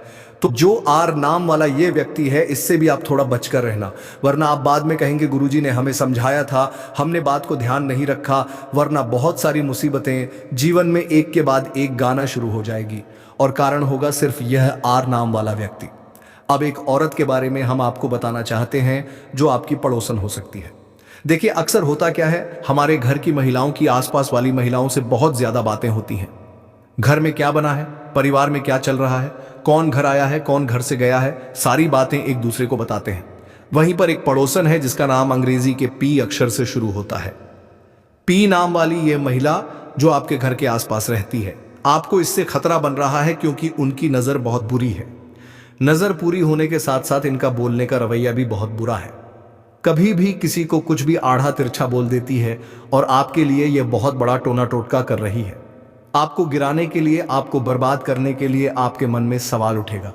Speaker 1: तो जो आर नाम वाला ये व्यक्ति है, इससे भी आप थोड़ा बचकर रहना, वरना आप बाद में कहेंगे गुरुजी ने हमें समझाया था, हमने बात को ध्यान नहीं रखा, वरना बहुत सारी मुसीबतें जीवन में एक के बाद एक गाना शुरू हो जाएगी, और कारण होगा सिर्फ यह आर नाम वाला व्यक्ति। अब एक औरत के बारे में हम आपको बताना चाहते हैं जो आपकी पड़ोसन हो सकती है। देखिए, अक्सर होता क्या है, हमारे घर की महिलाओं की आसपास वाली महिलाओं से बहुत ज्यादा बातें होती हैं। घर में क्या बना है, परिवार में क्या चल रहा है, कौन घर आया है, कौन घर से गया है, सारी बातें एक दूसरे को बताते हैं। वहीं पर एक पड़ोसन है जिसका नाम अंग्रेजी के पी अक्षर से शुरू होता है। पी नाम वाली ये महिला जो आपके घर के आसपास रहती है, आपको इससे खतरा बन रहा है, क्योंकि उनकी नजर बहुत बुरी है। नजर पूरी होने के साथ साथ इनका बोलने का रवैया भी बहुत बुरा है। कभी भी किसी को कुछ भी आड़ा तिरछा बोल देती है, और आपके लिए यह बहुत बड़ा टोना टोटका कर रही है। आपको गिराने के लिए, आपको बर्बाद करने के लिए आपके मन में सवाल उठेगा,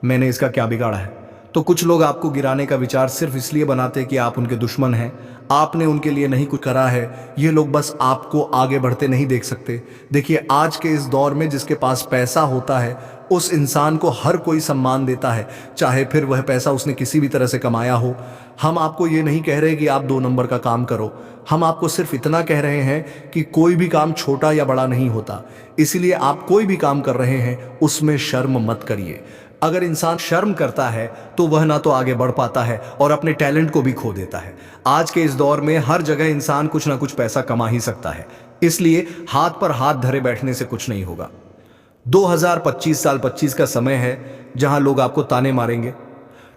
Speaker 1: मैंने इसका क्या बिगाड़ा है? तो कुछ लोग आपको गिराने का विचार सिर्फ इसलिए बनाते कि आप उनके दुश्मन हैं, आपने उनके लिए नहीं कुछ करा है। ये लोग बस आपको आगे बढ़ते नहीं देख सकते। देखिए, आज के इस दौर में जिसके पास पैसा होता है, उस इंसान को हर कोई सम्मान देता है, चाहे फिर वह पैसा उसने किसी भी तरह से कमाया हो। हम आपको ये नहीं कह रहे कि आप 2 नंबर का काम करो, हम आपको सिर्फ इतना कह रहे हैं कि कोई भी काम छोटा या बड़ा नहीं होता। इसलिए आप कोई भी काम कर रहे हैं उसमें शर्म मत करिए। अगर इंसान शर्म करता है तो वह ना तो आगे बढ़ पाता है और अपने टैलेंट को भी खो देता है। आज के इस दौर में हर जगह इंसान कुछ ना कुछ पैसा कमा ही सकता है, इसलिए हाथ पर हाथ धरे बैठने से कुछ नहीं होगा। 2025 साल 25 का समय है जहां लोग आपको ताने मारेंगे।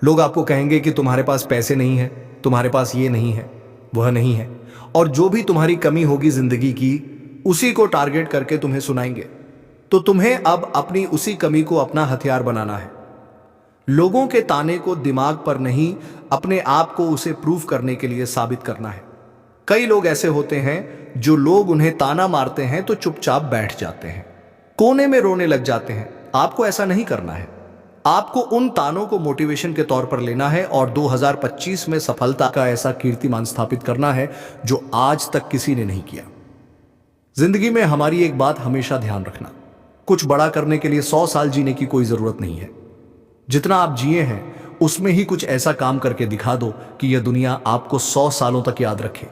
Speaker 1: लोग आपको कहेंगे कि तुम्हारे पास पैसे नहीं है, तुम्हारे पास ये नहीं है, वह नहीं है, और जो भी तुम्हारी कमी होगी जिंदगी की, उसी को टारगेट करके तुम्हें सुनाएंगे। तो तुम्हें अब अपनी उसी कमी को अपना हथियार बनाना है। लोगों के ताने को दिमाग पर नहीं, अपने आप को उसे प्रूव करने के लिए साबित करना है। कई लोग ऐसे होते हैं जो लोग उन्हें ताना मारते हैं तो चुपचाप बैठ जाते हैं, कोने में रोने लग जाते हैं। आपको ऐसा नहीं करना है। आपको उन तानों को मोटिवेशन के तौर पर लेना है और 2025 में सफलता का ऐसा कीर्तिमान स्थापित करना है जो आज तक किसी ने नहीं किया। जिंदगी में हमारी एक बात हमेशा ध्यान रखना, कुछ बड़ा करने के लिए 100 साल जीने की कोई जरूरत नहीं है। जितना आप जिए हैं उसमें ही कुछ ऐसा काम करके दिखा दो कि यह दुनिया आपको 100 सालों तक याद रखे।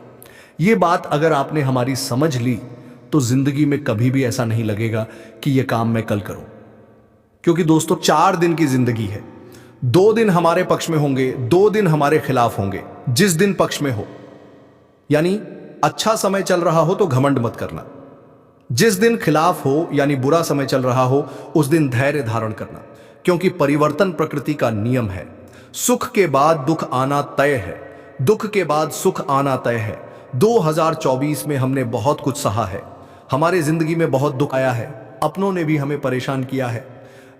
Speaker 1: यह बात अगर आपने हमारी समझ ली तो जिंदगी में कभी भी ऐसा नहीं लगेगा कि यह काम मैं कल करूं। क्योंकि दोस्तों, 4 दिन की जिंदगी है। 2 दिन हमारे पक्ष में होंगे, 2 दिन हमारे खिलाफ होंगे। जिस दिन पक्ष में हो, यानी अच्छा समय चल रहा हो तो घमंड मत करना। जिस दिन खिलाफ हो यानी बुरा समय चल रहा हो उस दिन धैर्य धारण करना, क्योंकि परिवर्तन प्रकृति का नियम है। सुख के बाद दुख आना तय है, दुख के बाद सुख आना तय है। 2024 में हमने बहुत कुछ सहा है। हमारे जिंदगी में बहुत दुख आया है, अपनों ने भी हमें परेशान किया है,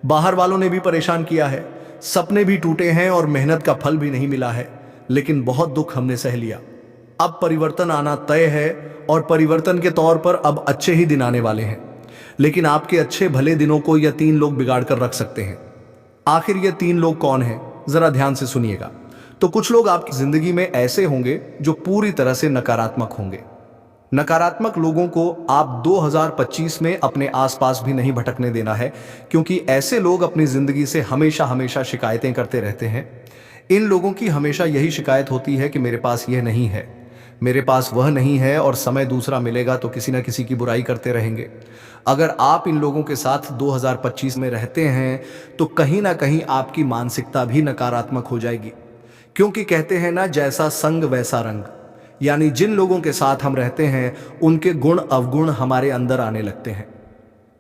Speaker 1: बाहर वालों ने भी परेशान किया है, सपने भी टूटे हैं और मेहनत का फल भी नहीं मिला है, लेकिन बहुत दुख हमने सह लिया। अब परिवर्तन आना तय है और परिवर्तन के तौर पर अब अच्छे ही दिन आने वाले हैं। लेकिन आपके अच्छे भले दिनों को यह 3 लोग बिगाड़ कर रख सकते हैं। आखिर ये 3 लोग कौन हैं, जरा ध्यान से सुनिएगा। तो कुछ लोग आपकी जिंदगी में ऐसे होंगे जो पूरी तरह से नकारात्मक होंगे। नकारात्मक लोगों को आप 2025 में अपने आसपास भी नहीं भटकने देना है, क्योंकि ऐसे लोग अपनी जिंदगी से हमेशा हमेशा शिकायतें करते रहते हैं। इन लोगों की हमेशा यही शिकायत होती है कि मेरे पास यह नहीं है, मेरे पास वह नहीं है, और समय दूसरा मिलेगा तो किसी न किसी की बुराई करते रहेंगे। अगर आप इन लोगों के साथ 2025 में रहते हैं तो कहीं ना कहीं आपकी मानसिकता भी नकारात्मक हो जाएगी, क्योंकि कहते हैं ना, जैसा संग वैसा रंग। यानी जिन लोगों के साथ हम रहते हैं उनके गुण अवगुण हमारे अंदर आने लगते हैं।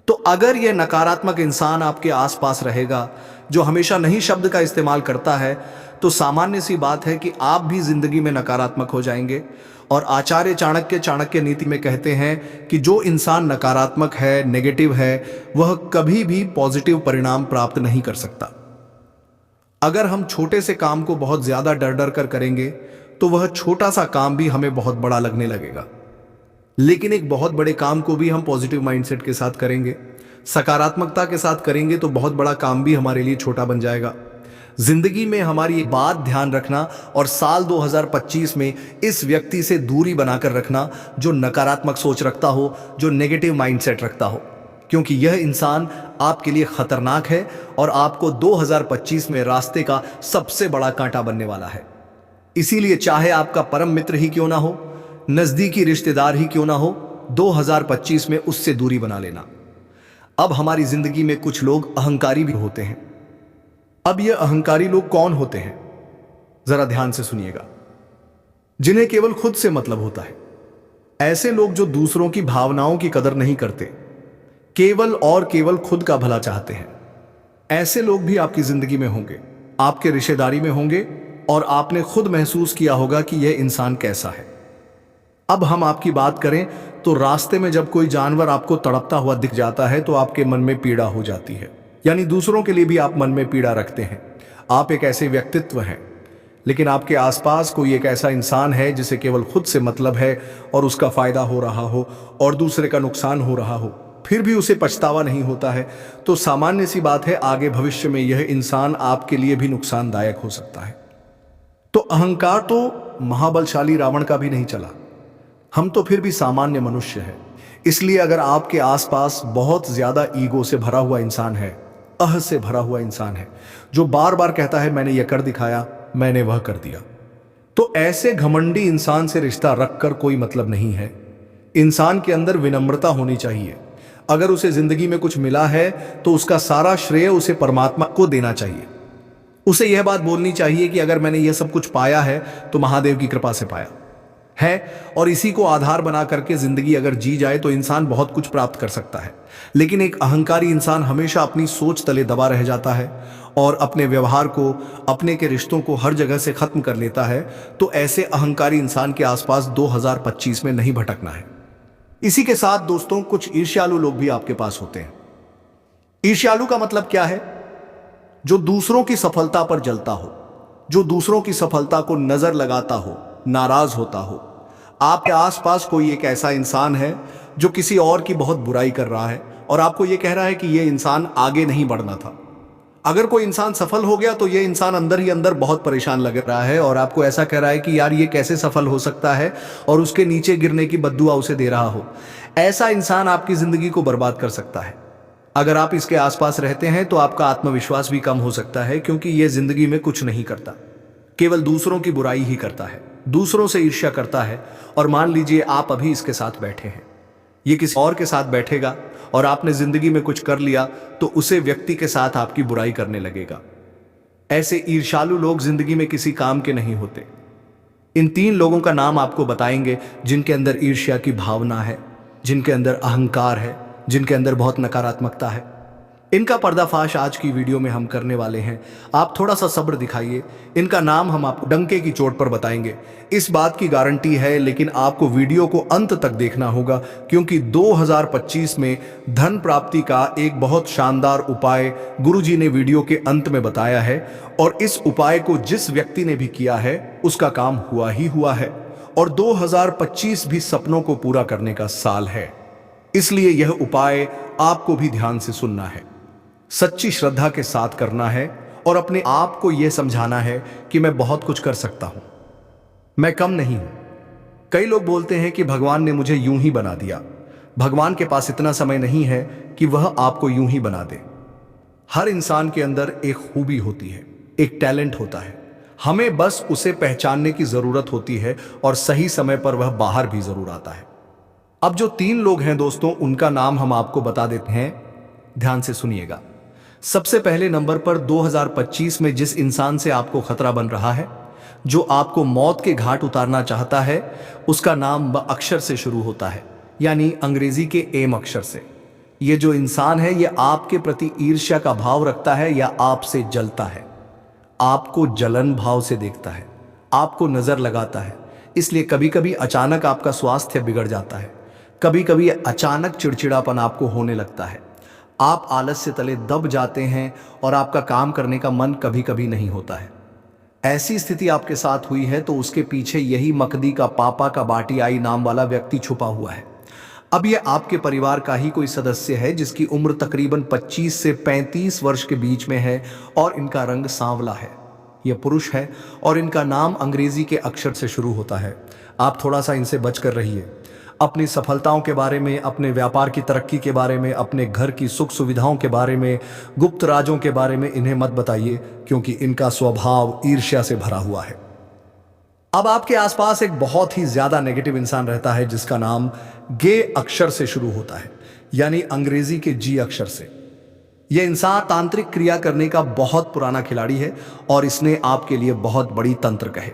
Speaker 1: तो अगर यह नकारात्मक इंसान आपके आसपास रहेगा जो हमेशा नहीं शब्द का इस्तेमाल करता है, तो सामान्य सी बात है कि आप भी जिंदगी में नकारात्मक हो जाएंगे। और आचार्य चाणक्य नीति में कहते हैं कि जो इंसान नकारात्मक है, नेगेटिव है, वह कभी भी पॉजिटिव परिणाम प्राप्त नहीं कर सकता। अगर हम छोटे से काम को बहुत ज्यादा डर डर कर करेंगे तो वह छोटा सा काम भी हमें बहुत बड़ा लगने लगेगा। लेकिन एक बहुत बड़े काम को भी हम पॉजिटिव माइंडसेट के साथ करेंगे, सकारात्मकता के साथ करेंगे, तो बहुत बड़ा काम भी हमारे लिए छोटा बन जाएगा। जिंदगी में हमारी एक बात ध्यान रखना और साल 2025 में इस व्यक्ति से दूरी बनाकर रखना जो नकारात्मक सोच रखता हो, जो नेगेटिव माइंडसेट रखता हो, क्योंकि यह इंसान आपके लिए खतरनाक है और आपको 2025 में रास्ते का सबसे बड़ा कांटा बनने वाला है। इसीलिए चाहे आपका परम मित्र ही क्यों ना हो, नजदीकी रिश्तेदार ही क्यों ना हो, 2025 में उससे दूरी बना लेना। अब हमारी जिंदगी में कुछ लोग अहंकारी भी होते हैं। अब ये अहंकारी लोग कौन होते हैं, जरा ध्यान से सुनिएगा। जिन्हें केवल खुद से मतलब होता है। ऐसे लोग जो दूसरों की भावनाओं की कदर नहीं करते, केवल और केवल खुद का भला चाहते हैं। ऐसे लोग भी आपकी जिंदगी में होंगे, आपके रिश्तेदारी में होंगे, और आपने खुद महसूस किया होगा कि यह इंसान कैसा है। अब हम आपकी बात करें तो रास्ते में जब कोई जानवर आपको तड़पता हुआ दिख जाता है तो आपके मन में पीड़ा हो जाती है। यानी दूसरों के लिए भी आप मन में पीड़ा रखते हैं। आप एक ऐसे व्यक्तित्व हैं, लेकिन आपके आसपास कोई एक ऐसा इंसान है जिसे केवल खुद से मतलब है और उसका फायदा हो रहा हो और दूसरे का नुकसान हो रहा हो, फिर भी उसे पछतावा नहीं होता है, तो सामान्य सी बात है आगे भविष्य में यह इंसान आपके लिए भी नुकसानदायक हो सकता है। तो अहंकार तो महाबलशाली रावण का भी नहीं चला, हम तो फिर भी सामान्य मनुष्य हैं। इसलिए अगर आपके आसपास बहुत ज्यादा ईगो से भरा हुआ इंसान है, अह से भरा हुआ इंसान है, जो बार बार कहता है मैंने यह कर दिखाया, मैंने वह कर दिया, तो ऐसे घमंडी इंसान से रिश्ता रखकर कोई मतलब नहीं है। इंसान के अंदर विनम्रता होनी चाहिए। अगर उसे जिंदगी में कुछ मिला है तो उसका सारा श्रेय उसे परमात्मा को देना चाहिए। उसे यह बात बोलनी चाहिए कि अगर मैंने यह सब कुछ पाया है तो महादेव की कृपा से पाया है, और इसी को आधार बना करके जिंदगी अगर जी जाए तो इंसान बहुत कुछ प्राप्त कर सकता है। लेकिन एक अहंकारी इंसान हमेशा अपनी सोच तले दबा रह जाता है और अपने व्यवहार को, अपने के रिश्तों को हर जगह से खत्म कर लेता है। तो ऐसे अहंकारी इंसान के आसपास 2025 में नहीं भटकना है। इसी के साथ दोस्तों, कुछ ईर्ष्यालु लोग भी आपके पास होते हैं। ईर्ष्यालु का मतलब क्या है? जो दूसरों की सफलता पर जलता हो, जो दूसरों की सफलता को नजर लगाता हो, नाराज होता हो। आपके आसपास कोई एक ऐसा इंसान है जो किसी और की बहुत बुराई कर रहा है और आपको यह कह रहा है कि यह इंसान आगे नहीं बढ़ना था। अगर कोई इंसान सफल हो गया तो यह इंसान अंदर ही अंदर बहुत परेशान लग रहा है और आपको ऐसा कह रहा है कि यार ये कैसे सफल हो सकता है, और उसके नीचे गिरने की बद्दुआ उसे दे रहा हो। ऐसा इंसान आपकी जिंदगी को बर्बाद कर सकता है। अगर आप इसके आसपास रहते हैं तो आपका आत्मविश्वास भी कम हो सकता है, क्योंकि यह जिंदगी में कुछ नहीं करता, केवल दूसरों की बुराई ही करता है, दूसरों से ईर्ष्या करता है। और मान लीजिए आप अभी इसके साथ बैठे हैं, ये किसी और के साथ बैठेगा और आपने जिंदगी में कुछ कर लिया तो उसे व्यक्ति के साथ आपकी बुराई करने लगेगा। ऐसे ईर्ष्यालु लोग जिंदगी में किसी काम के नहीं होते। इन 3 लोगों का नाम आपको बताएंगे जिनके अंदर ईर्ष्या की भावना है, जिनके अंदर अहंकार है, जिनके अंदर बहुत नकारात्मकता है। इनका पर्दाफाश आज की वीडियो में हम करने वाले हैं। आप थोड़ा सा सब्र दिखाइए। इनका नाम हम आपको डंके की चोट पर बताएंगे, इस बात की गारंटी है। लेकिन आपको वीडियो को अंत तक देखना होगा, क्योंकि 2025 में धन प्राप्ति का एक बहुत शानदार उपाय गुरुजी ने वीडियो के अंत में बताया है। और इस उपाय को जिस व्यक्ति ने भी किया है उसका काम हुआ ही हुआ है। और 2025 भी सपनों को पूरा करने का साल है, इसलिए यह उपाय आपको भी ध्यान से सुनना है, सच्ची श्रद्धा के साथ करना है और अपने आप को यह समझाना है कि मैं बहुत कुछ कर सकता हूं, मैं कम नहीं हूं। कई लोग बोलते हैं कि भगवान ने मुझे यूं ही बना दिया। भगवान के पास इतना समय नहीं है कि वह आपको यूं ही बना दे। हर इंसान के अंदर एक खूबी होती है, एक टैलेंट होता है। हमें बस उसे पहचानने की जरूरत होती है और सही समय पर वह बाहर भी जरूर आता है। अब जो 3 लोग हैं दोस्तों, उनका नाम हम आपको बता देते हैं, ध्यान से सुनिएगा। सबसे पहले नंबर पर 2025 में जिस इंसान से आपको खतरा बन रहा है, जो आपको मौत के घाट उतारना चाहता है, उसका नाम ब अक्षर से शुरू होता है, यानी अंग्रेजी के एम अक्षर से। ये जो इंसान है ये आपके प्रति ईर्ष्या का भाव रखता है या आपसे जलता है, आपको जलन भाव से देखता है, आपको नजर लगाता है। इसलिए कभी कभी अचानक आपका स्वास्थ्य बिगड़ जाता है, कभी कभी अचानक चिड़चिड़ापन आपको होने लगता है, आप आलस्य तले दब जाते हैं और आपका काम करने का मन कभी कभी नहीं होता है। ऐसी स्थिति आपके साथ हुई है तो उसके पीछे यही मकदी का पापा का बाटी आई नाम वाला व्यक्ति छुपा हुआ है। अब यह आपके परिवार का ही कोई सदस्य है जिसकी उम्र तकरीबन 25 से 35 वर्ष के बीच में है और इनका रंग सांवला है। यह पुरुष है और इनका नाम अंग्रेजी के अक्षर से शुरू होता है। आप थोड़ा सा इनसे बचकर रहिए। अपनी सफलताओं के बारे में, अपने व्यापार की तरक्की के बारे में, अपने घर की सुख सुविधाओं के बारे में, गुप्त राजों के बारे में इन्हें मत बताइए, क्योंकि इनका स्वभाव ईर्ष्या से भरा हुआ है। अब आपके आसपास एक बहुत ही ज्यादा नेगेटिव इंसान रहता है जिसका नाम गे अक्षर से शुरू होता है, यानी अंग्रेजी के जी अक्षर से। यह इंसान तांत्रिक क्रिया करने का बहुत पुराना खिलाड़ी है और इसने आपके लिए बहुत बड़ी तंत्र कहे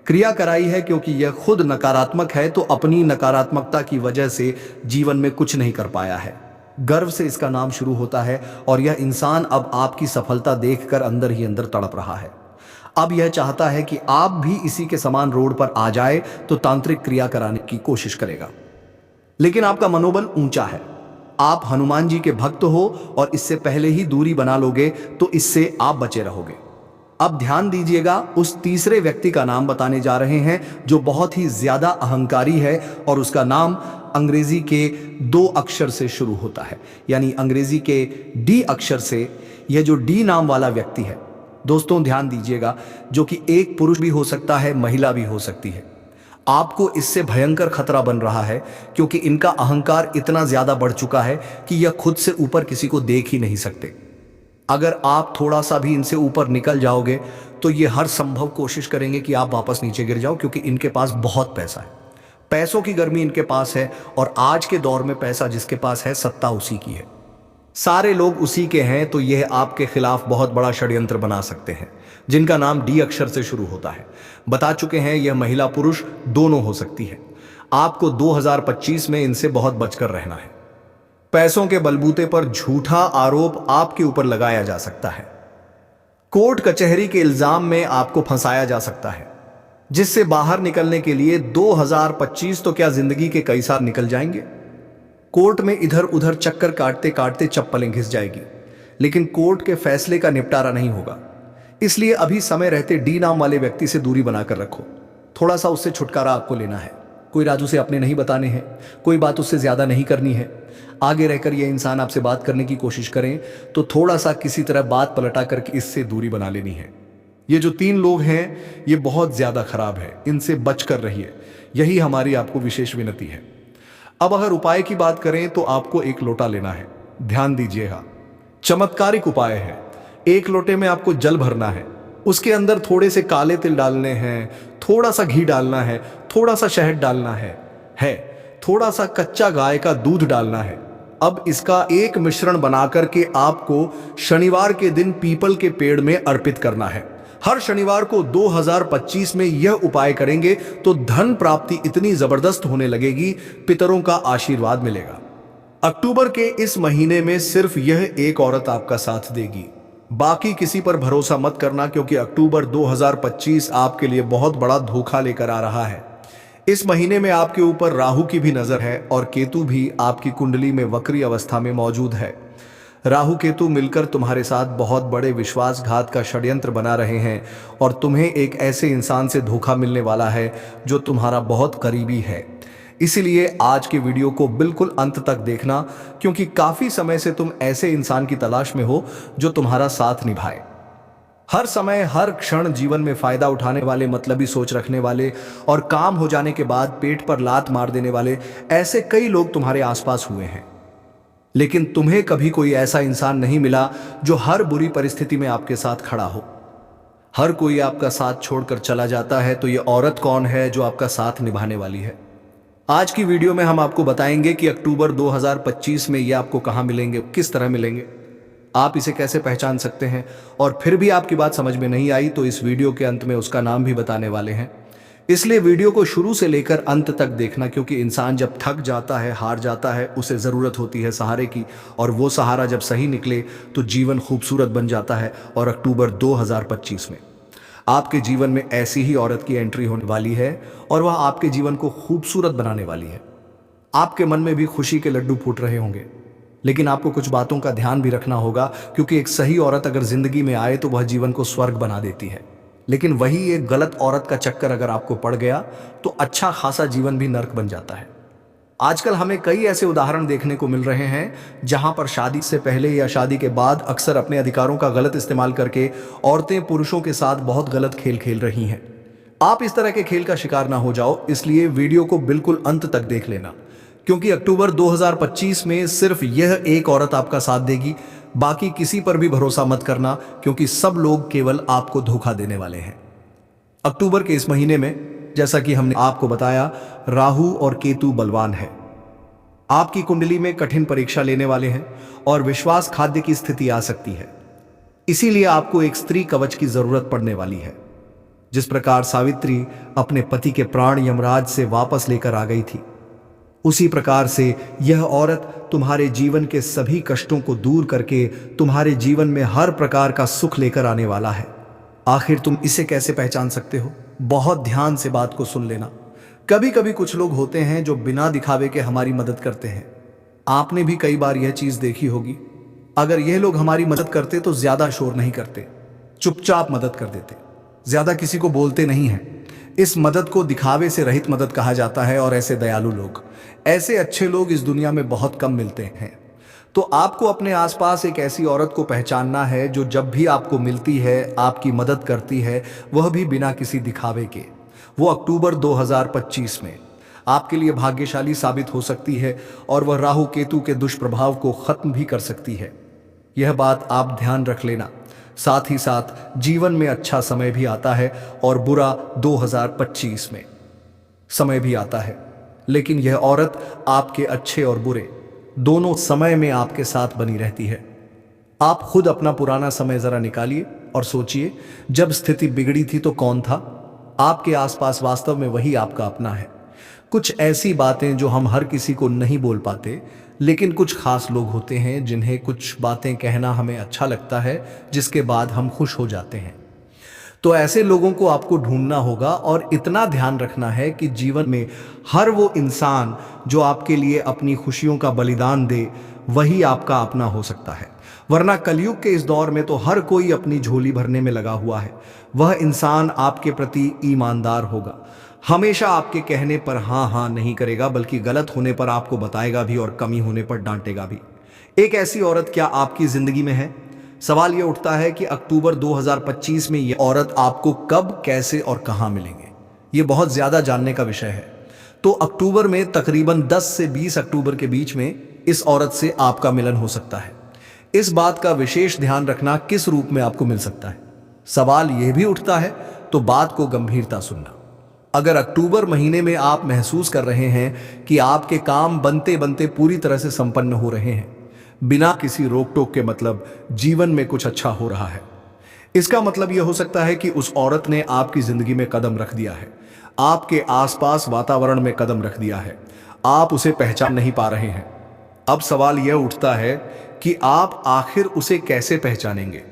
Speaker 1: क्रिया कराई है, क्योंकि यह खुद नकारात्मक है तो अपनी नकारात्मकता की वजह से जीवन में कुछ नहीं कर पाया है। गर्व से इसका नाम शुरू होता है और यह इंसान अब आपकी सफलता देखकर अंदर ही अंदर तड़प रहा है। अब यह चाहता है कि आप भी इसी के समान रोड पर आ जाए तो तांत्रिक क्रिया कराने की कोशिश करेगा। लेकिन आपका मनोबल ऊंचा है, आप हनुमान जी के भक्त हो और इससे पहले ही दूरी बना लोगे तो इससे आप बचे रहोगे। अब ध्यान दीजिएगा, उस तीसरे व्यक्ति का नाम बताने जा रहे हैं जो बहुत ही ज्यादा अहंकारी है और उसका नाम अंग्रेजी के 2 अक्षर से शुरू होता है, यानी अंग्रेजी के डी अक्षर से। यह जो डी नाम वाला व्यक्ति है दोस्तों, ध्यान दीजिएगा, जो कि एक पुरुष भी हो सकता है, महिला भी हो सकती है। आपको इससे भयंकर खतरा बन रहा है, क्योंकि इनका अहंकार इतना ज्यादा बढ़ चुका है कि यह खुद से ऊपर किसी को देख ही नहीं सकते। अगर आप थोड़ा सा भी इनसे ऊपर निकल जाओगे तो ये हर संभव कोशिश करेंगे कि आप वापस नीचे गिर जाओ, क्योंकि इनके पास बहुत पैसा है, पैसों की गर्मी इनके पास है। और आज के दौर में पैसा जिसके पास है, सत्ता उसी की है, सारे लोग उसी के हैं। तो यह आपके खिलाफ बहुत बड़ा षड्यंत्र बना सकते हैं। जिनका नाम डी अक्षर से शुरू होता है, बता चुके हैं, यह महिला पुरुष दोनों हो सकती है। आपको 2025 में इनसे बहुत बचकर रहना है। पैसों के बलबूते पर झूठा आरोप आपके ऊपर लगाया जा सकता है, कोर्ट कचहरी के इल्जाम में आपको फंसाया जा सकता है, जिससे बाहर निकलने के लिए 2025 तो क्या जिंदगी के कई साल निकल जाएंगे। कोर्ट में इधर उधर चक्कर काटते काटते चप्पलें घिस जाएगी, लेकिन कोर्ट के फैसले का निपटारा नहीं होगा। इसलिए अभी समय रहते डी नाम वाले व्यक्ति से दूरी बनाकर रखो। थोड़ा सा उससे छुटकारा आपको लेना है। कोई राज उसे अपने नहीं बताने हैं, कोई बात उससे ज्यादा नहीं करनी है। आगे रहकर यह इंसान आपसे बात करने की कोशिश करें तो थोड़ा सा किसी तरह बात पलटा करके इससे दूरी बना लेनी है। ये जो 3 लोग हैं ये बहुत ज्यादा खराब है, इनसे बचकर रहिए, यही हमारी आपको विशेष विनती है। अब अगर उपाय की बात करें तो आपको एक लोटा लेना है। ध्यान दीजिएगा, चमत्कारिक उपाय है। एक लोटे में आपको जल भरना है, उसके अंदर थोड़े से काले तिल डालने हैं, थोड़ा सा घी डालना है, थोड़ा सा शहद डालना है, थोड़ा सा कच्चा गाय का दूध डालना है। अब इसका एक मिश्रण बनाकर के आपको शनिवार के दिन पीपल के पेड़ में अर्पित करना है। हर शनिवार को 2025 में यह उपाय करेंगे तो धन प्राप्ति इतनी जबरदस्त होने लगेगी, पितरों का आशीर्वाद मिलेगा। अक्टूबर के इस महीने में सिर्फ यह एक औरत आपका साथ देगी, बाकी किसी पर भरोसा मत करना, क्योंकि अक्टूबर 2025 आपके लिए बहुत बड़ा धोखा लेकर आ रहा है। इस महीने में आपके ऊपर राहु की भी नजर है और केतु भी आपकी कुंडली में वक्री अवस्था में मौजूद है। राहु केतु मिलकर तुम्हारे साथ बहुत बड़े विश्वासघात का षड्यंत्र बना रहे हैं और तुम्हें एक ऐसे इंसान से धोखा मिलने वाला है जो तुम्हारा बहुत करीबी है। इसीलिए आज के वीडियो को बिल्कुल अंत तक देखना, क्योंकि काफी समय से तुम ऐसे इंसान की तलाश में हो जो तुम्हारा साथ निभाए। हर समय हर क्षण जीवन में फायदा उठाने वाले, मतलबी सोच रखने वाले और काम हो जाने के बाद पेट पर लात मार देने वाले ऐसे कई लोग तुम्हारे आसपास हुए हैं, लेकिन तुम्हें कभी कोई ऐसा इंसान नहीं मिला जो हर बुरी परिस्थिति में आपके साथ खड़ा हो। हर कोई आपका साथ छोड़कर चला जाता है, तो ये औरत कौन है जो आपका साथ निभाने वाली है? आज की वीडियो में हम आपको बताएंगे कि अक्टूबर 2025 में ये आपको कहां मिलेंगे, किस तरह मिलेंगे, आप इसे कैसे पहचान सकते हैं। और फिर भी आपकी बात समझ में नहीं आई तो इस वीडियो के अंत में उसका नाम भी बताने वाले हैं। इसलिए वीडियो को शुरू से लेकर अंत तक देखना, क्योंकि इंसान जब थक जाता है, हार जाता है, उसे ज़रूरत होती है सहारे की, और वो सहारा जब सही निकले तो जीवन खूबसूरत बन जाता है। और अक्टूबर 2025 में आपके जीवन में ऐसी ही औरत की एंट्री होने वाली है और वह आपके जीवन को खूबसूरत बनाने वाली है। आपके मन में भी खुशी के लड्डू फूट रहे होंगे, लेकिन आपको कुछ बातों का ध्यान भी रखना होगा, क्योंकि एक सही औरत अगर जिंदगी में आए तो वह जीवन को स्वर्ग बना देती है, लेकिन वही एक गलत औरत का चक्कर अगर आपको पड़ गया तो अच्छा खासा जीवन भी नर्क बन जाता है। आजकल हमें कई ऐसे उदाहरण देखने को मिल रहे हैं जहां पर शादी से पहले या शादी के बाद अक्सर अपने अधिकारों का गलत इस्तेमाल करके औरतें पुरुषों के साथ बहुत गलत खेल खेल रही हैं। आप इस तरह के खेल का शिकार ना हो जाओ, इसलिए वीडियो को बिल्कुल अंत तक देख लेना, क्योंकि अक्टूबर 2025 में सिर्फ यह एक औरत आपका साथ देगी, बाकी किसी पर भी भरोसा मत करना, क्योंकि सब लोग केवल आपको धोखा देने वाले हैं। अक्टूबर के इस महीने में, जैसा कि हमने आपको बताया, राहु और केतु बलवान है, आपकी कुंडली में कठिन परीक्षा लेने वाले हैं और विश्वास खाद्य की स्थिति आ सकती है। इसीलिए आपको एक स्त्री कवच की जरूरत पड़ने वाली है। जिस प्रकार सावित्री अपने पति के प्राण यमराज से वापस लेकर आ गई थी, उसी प्रकार से यह औरत तुम्हारे जीवन के सभी कष्टों को दूर करके तुम्हारे जीवन में हर प्रकार का सुख लेकर आने वाला है। आखिर तुम इसे कैसे पहचान सकते हो? बहुत ध्यान से बात को सुन लेना। कभी कभी कुछ लोग होते हैं जो बिना दिखावे के हमारी मदद करते हैं। आपने भी कई बार यह चीज देखी होगी। अगर यह लोग हमारी मदद करते तो ज्यादा शोर नहीं करते, चुपचाप मदद कर देते, ज्यादा किसी को बोलते नहीं हैं। इस मदद को दिखावे से रहित मदद कहा जाता है और ऐसे दयालु लोग, ऐसे अच्छे लोग इस दुनिया में बहुत कम मिलते हैं। तो आपको अपने आसपास एक ऐसी औरत को पहचानना है जो जब भी आपको मिलती है, आपकी मदद करती है, वह भी बिना किसी दिखावे के। वो अक्टूबर 2025 में आपके लिए भाग्यशाली साबित हो सकती है और वह राहु केतु के दुष्प्रभाव को खत्म भी कर सकती है। यह बात आप ध्यान रख लेना। साथ ही साथ जीवन में अच्छा समय भी आता है और बुरा 2025 में समय भी आता है, लेकिन यह औरत आपके अच्छे और बुरे दोनों समय में आपके साथ बनी रहती है। आप खुद अपना पुराना समय जरा निकालिए और सोचिए, जब स्थिति बिगड़ी थी तो कौन था आपके आसपास? वास्तव में वही आपका अपना है। कुछ ऐसी बातें जो हम हर किसी को नहीं बोल पाते, लेकिन कुछ खास लोग होते हैं जिन्हें कुछ बातें कहना हमें अच्छा लगता है, जिसके बाद हम खुश हो जाते हैं। तो ऐसे लोगों को आपको ढूंढना होगा और इतना ध्यान रखना है कि जीवन में हर वो इंसान जो आपके लिए अपनी खुशियों का बलिदान दे, वही आपका अपना हो सकता है। वरना कलयुग के इस दौर में तो हर कोई अपनी झोली भरने में लगा हुआ है। वह इंसान आपके प्रति ईमानदार होगा, हमेशा आपके कहने पर हाँ हाँ नहीं करेगा, बल्कि गलत होने पर आपको बताएगा भी और कमी होने पर डांटेगा भी। एक ऐसी औरत क्या आपकी जिंदगी में है? सवाल यह उठता है कि अक्टूबर 2025 में यह औरत आपको कब, कैसे और कहां मिलेंगे। यह बहुत ज्यादा जानने का विषय है। तो अक्टूबर में तकरीबन 10 से 20 अक्टूबर के बीच में इस औरत से आपका मिलन हो सकता है। इस बात का विशेष ध्यान रखना किस रूप में आपको मिल सकता है। सवाल यह भी उठता है तो बात को गंभीरता सुनना। अगर अक्टूबर महीने में आप महसूस कर रहे हैं कि आपके काम बनते बनते पूरी तरह से संपन्न हो रहे हैं, बिना किसी रोक टोक के, मतलब जीवन में कुछ अच्छा हो रहा है, इसका मतलब यह हो सकता है कि उस औरत ने आपकी जिंदगी में कदम रख दिया है, आपके आसपास वातावरण में कदम रख दिया है, आप उसे पहचान नहीं पा रहे हैं। अब सवाल यह उठता है कि आप आखिर उसे कैसे पहचानेंगे।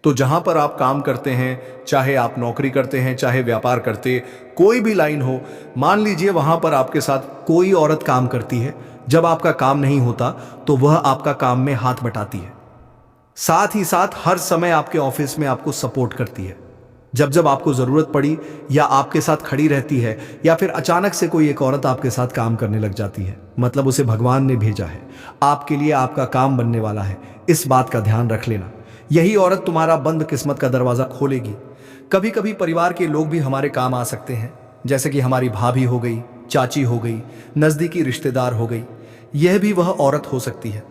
Speaker 1: तो जहां पर आप काम करते हैं, चाहे आप नौकरी करते हैं, चाहे व्यापार करते, कोई भी लाइन हो, मान लीजिए वहां पर आपके साथ कोई औरत काम करती है। जब आपका काम नहीं होता तो वह आपका काम में हाथ बटाती है, साथ ही साथ हर समय आपके ऑफिस में आपको सपोर्ट करती है। जब जब आपको जरूरत पड़ी या आपके साथ खड़ी रहती है, या फिर अचानक से कोई एक औरत आपके साथ काम करने लग जाती है, मतलब उसे भगवान ने भेजा है, आपके लिए आपका काम बनने वाला है। इस बात का ध्यान रख लेना, यही औरत तुम्हारा बंद किस्मत का दरवाजा खोलेगी। कभी कभी परिवार के लोग भी हमारे काम आ सकते हैं, जैसे कि हमारी भाभी हो गई, चाची हो गई, नजदीकी रिश्तेदार हो गई, यह भी वह औरत हो सकती है।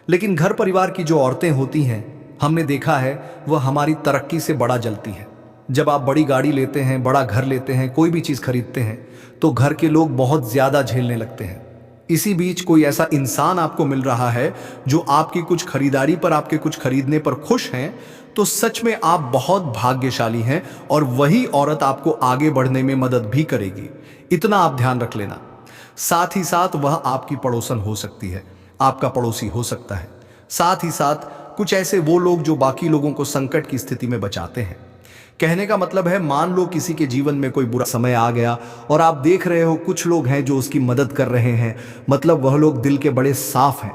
Speaker 1: लेकिन घर परिवार की जो औरतें होती हैं, हमने देखा है वह हमारी तरक्की से बड़ा जलती है। जब आप बड़ी गाड़ी लेते हैं, बड़ा घर लेते हैं, कोई भी चीज़ खरीदते हैं, तो घर के लोग बहुत ज़्यादा झेलने लगते हैं। इसी बीच कोई ऐसा इंसान आपको मिल रहा है जो आपकी कुछ खरीदारी पर, आपके कुछ खरीदने पर खुश हैं, तो सच में आप बहुत भाग्यशाली हैं और वही औरत आपको आगे बढ़ने में मदद भी करेगी। इतना आप ध्यान रख लेना। साथ ही साथ वह आपकी पड़ोसन हो सकती है, आपका पड़ोसी हो सकता है। साथ ही साथ कुछ ऐसे वो लोग जो बाकी लोगों को संकट की स्थिति में बचाते हैं। कहने का मतलब है, मान लो किसी के जीवन में कोई बुरा समय आ गया और आप देख रहे हो कुछ लोग हैं जो उसकी मदद कर रहे हैं, मतलब वह लोग दिल के बड़े साफ हैं।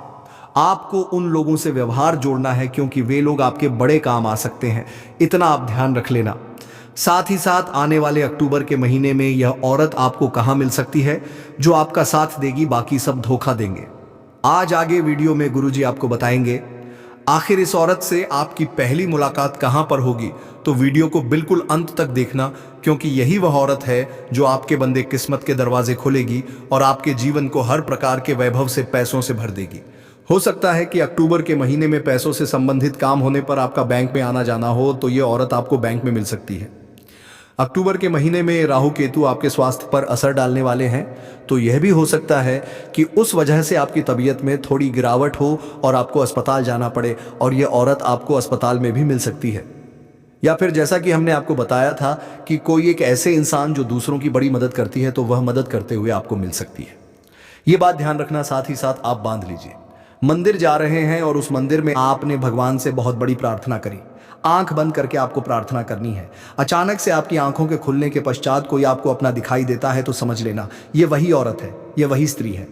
Speaker 1: आपको उन लोगों से व्यवहार जोड़ना है, क्योंकि वे लोग आपके बड़े काम आ सकते हैं। इतना आप ध्यान रख लेना। साथ ही साथ आने वाले अक्टूबर के महीने में यह औरत आपको कहां मिल सकती है जो आपका साथ देगी, बाकी सब धोखा देंगे। आज आगे वीडियो में गुरुजी आपको बताएंगे आखिर इस औरत से आपकी पहली मुलाकात कहां पर होगी। तो वीडियो को बिल्कुल अंत तक देखना, क्योंकि यही वह औरत है जो आपके बंदे किस्मत के दरवाजे खोलेगी और आपके जीवन को हर प्रकार के वैभव से, पैसों से भर देगी। हो सकता है कि अक्टूबर के महीने में पैसों से संबंधित काम होने पर आपका बैंक में आना जाना हो, तो ये औरत आपको बैंक में मिल सकती है। अक्टूबर के महीने में राहु केतु आपके स्वास्थ्य पर असर डालने वाले हैं, तो यह भी हो सकता है कि उस वजह से आपकी तबीयत में थोड़ी गिरावट हो और आपको अस्पताल जाना पड़े, और यह औरत आपको अस्पताल में भी मिल सकती है। या फिर जैसा कि हमने आपको बताया था कि कोई एक ऐसे इंसान जो दूसरों की बड़ी मदद करती है, तो वह मदद करते हुए आपको मिल सकती है। ये बात ध्यान रखना। साथ ही साथ आप बांध लीजिए, मंदिर जा रहे हैं और उस मंदिर में आपने भगवान से बहुत बड़ी प्रार्थना करी, आंख बंद करके आपको प्रार्थना करनी है। अचानक से आपकी आंखों के खुलने के पश्चात कोई आपको अपना दिखाई देता है, तो समझ लेना ये वही औरत है, ये वही स्त्री है।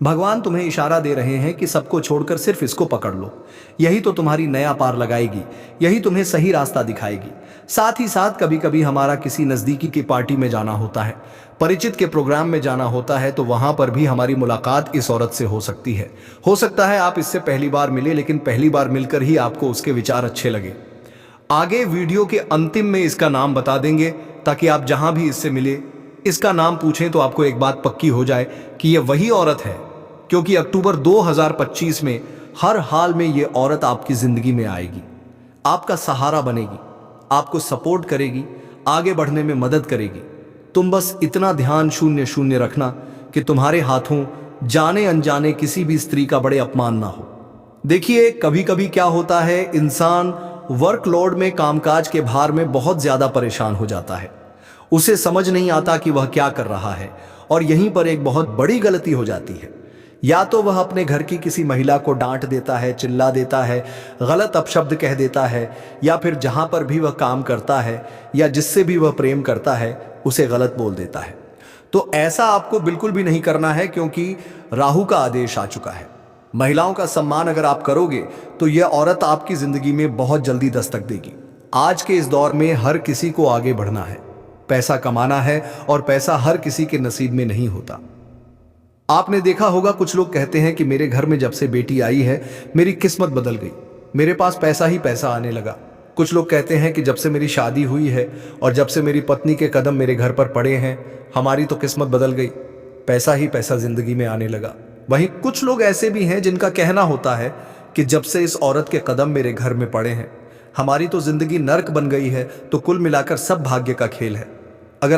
Speaker 1: भगवान तुम्हें इशारा दे रहे हैं कि सबको छोड़कर सिर्फ इसको पकड़ लो, यही तो तुम्हारी नया पार लगाएगी, यही तुम्हें सही रास्ता दिखाएगी। साथ ही साथ कभी कभी हमारा किसी नज़दीकी की पार्टी में जाना होता है, परिचित के प्रोग्राम में जाना होता है, तो वहां पर भी हमारी मुलाकात इस औरत से हो सकती है। हो सकता है आप इससे पहली बार मिले, लेकिन पहली बार मिलकर ही आपको उसके विचार अच्छे लगे। आगे वीडियो के अंतिम में इसका नाम बता देंगे, ताकि आप जहां भी इससे मिले, इसका नाम पूछें तो आपको एक बात पक्की हो जाए कि यह वही औरत है, क्योंकि अक्टूबर 2025 में हर हाल में यह औरत आपकी जिंदगी में आएगी, आपका सहारा बनेगी, आपको सपोर्ट करेगी, आगे बढ़ने में मदद करेगी। तुम बस इतना ध्यान 0-0 रखना कि तुम्हारे हाथों जाने अनजाने किसी भी स्त्री का बड़े अपमान ना हो। देखिए, कभी कभी क्या होता है, इंसान वर्कलोड में, कामकाज के भार में बहुत ज्यादा परेशान हो जाता है, उसे समझ नहीं आता कि वह क्या कर रहा है, और यहीं पर एक बहुत बड़ी गलती हो जाती है। या तो वह अपने घर की किसी महिला को डांट देता है, चिल्ला देता है, गलत अपशब्द कह देता है, या फिर जहां पर भी वह काम करता है या जिससे भी वह प्रेम करता है उसे गलत बोल देता है। तो ऐसा आपको बिल्कुल भी नहीं करना है, क्योंकि राहु का आदेश आ चुका है। महिलाओं का सम्मान अगर आप करोगे तो यह औरत आपकी जिंदगी में बहुत जल्दी दस्तक देगी। आज के इस दौर में हर किसी को आगे बढ़ना है, पैसा कमाना है, और पैसा हर किसी के नसीब में नहीं होता। आपने देखा होगा, कुछ लोग कहते हैं कि मेरे घर में जब से बेटी आई है मेरी किस्मत बदल गई, मेरे पास पैसा ही पैसा आने लगा। कुछ लोग कहते हैं कि जब से मेरी शादी हुई है और जब से मेरी पत्नी के कदम मेरे घर पर पड़े हैं, हमारी तो किस्मत बदल गई, पैसा ही पैसा जिंदगी में आने लगा। वहीं कुछ लोग ऐसे भी हैं जिनका कहना होता है कि जब से इस औरत के कदम मेरे घर में पड़े हैं, हमारी तो जिंदगी नर्क बन गई है। तो कुल मिलाकर सब भाग्य का खेल है। अगर आप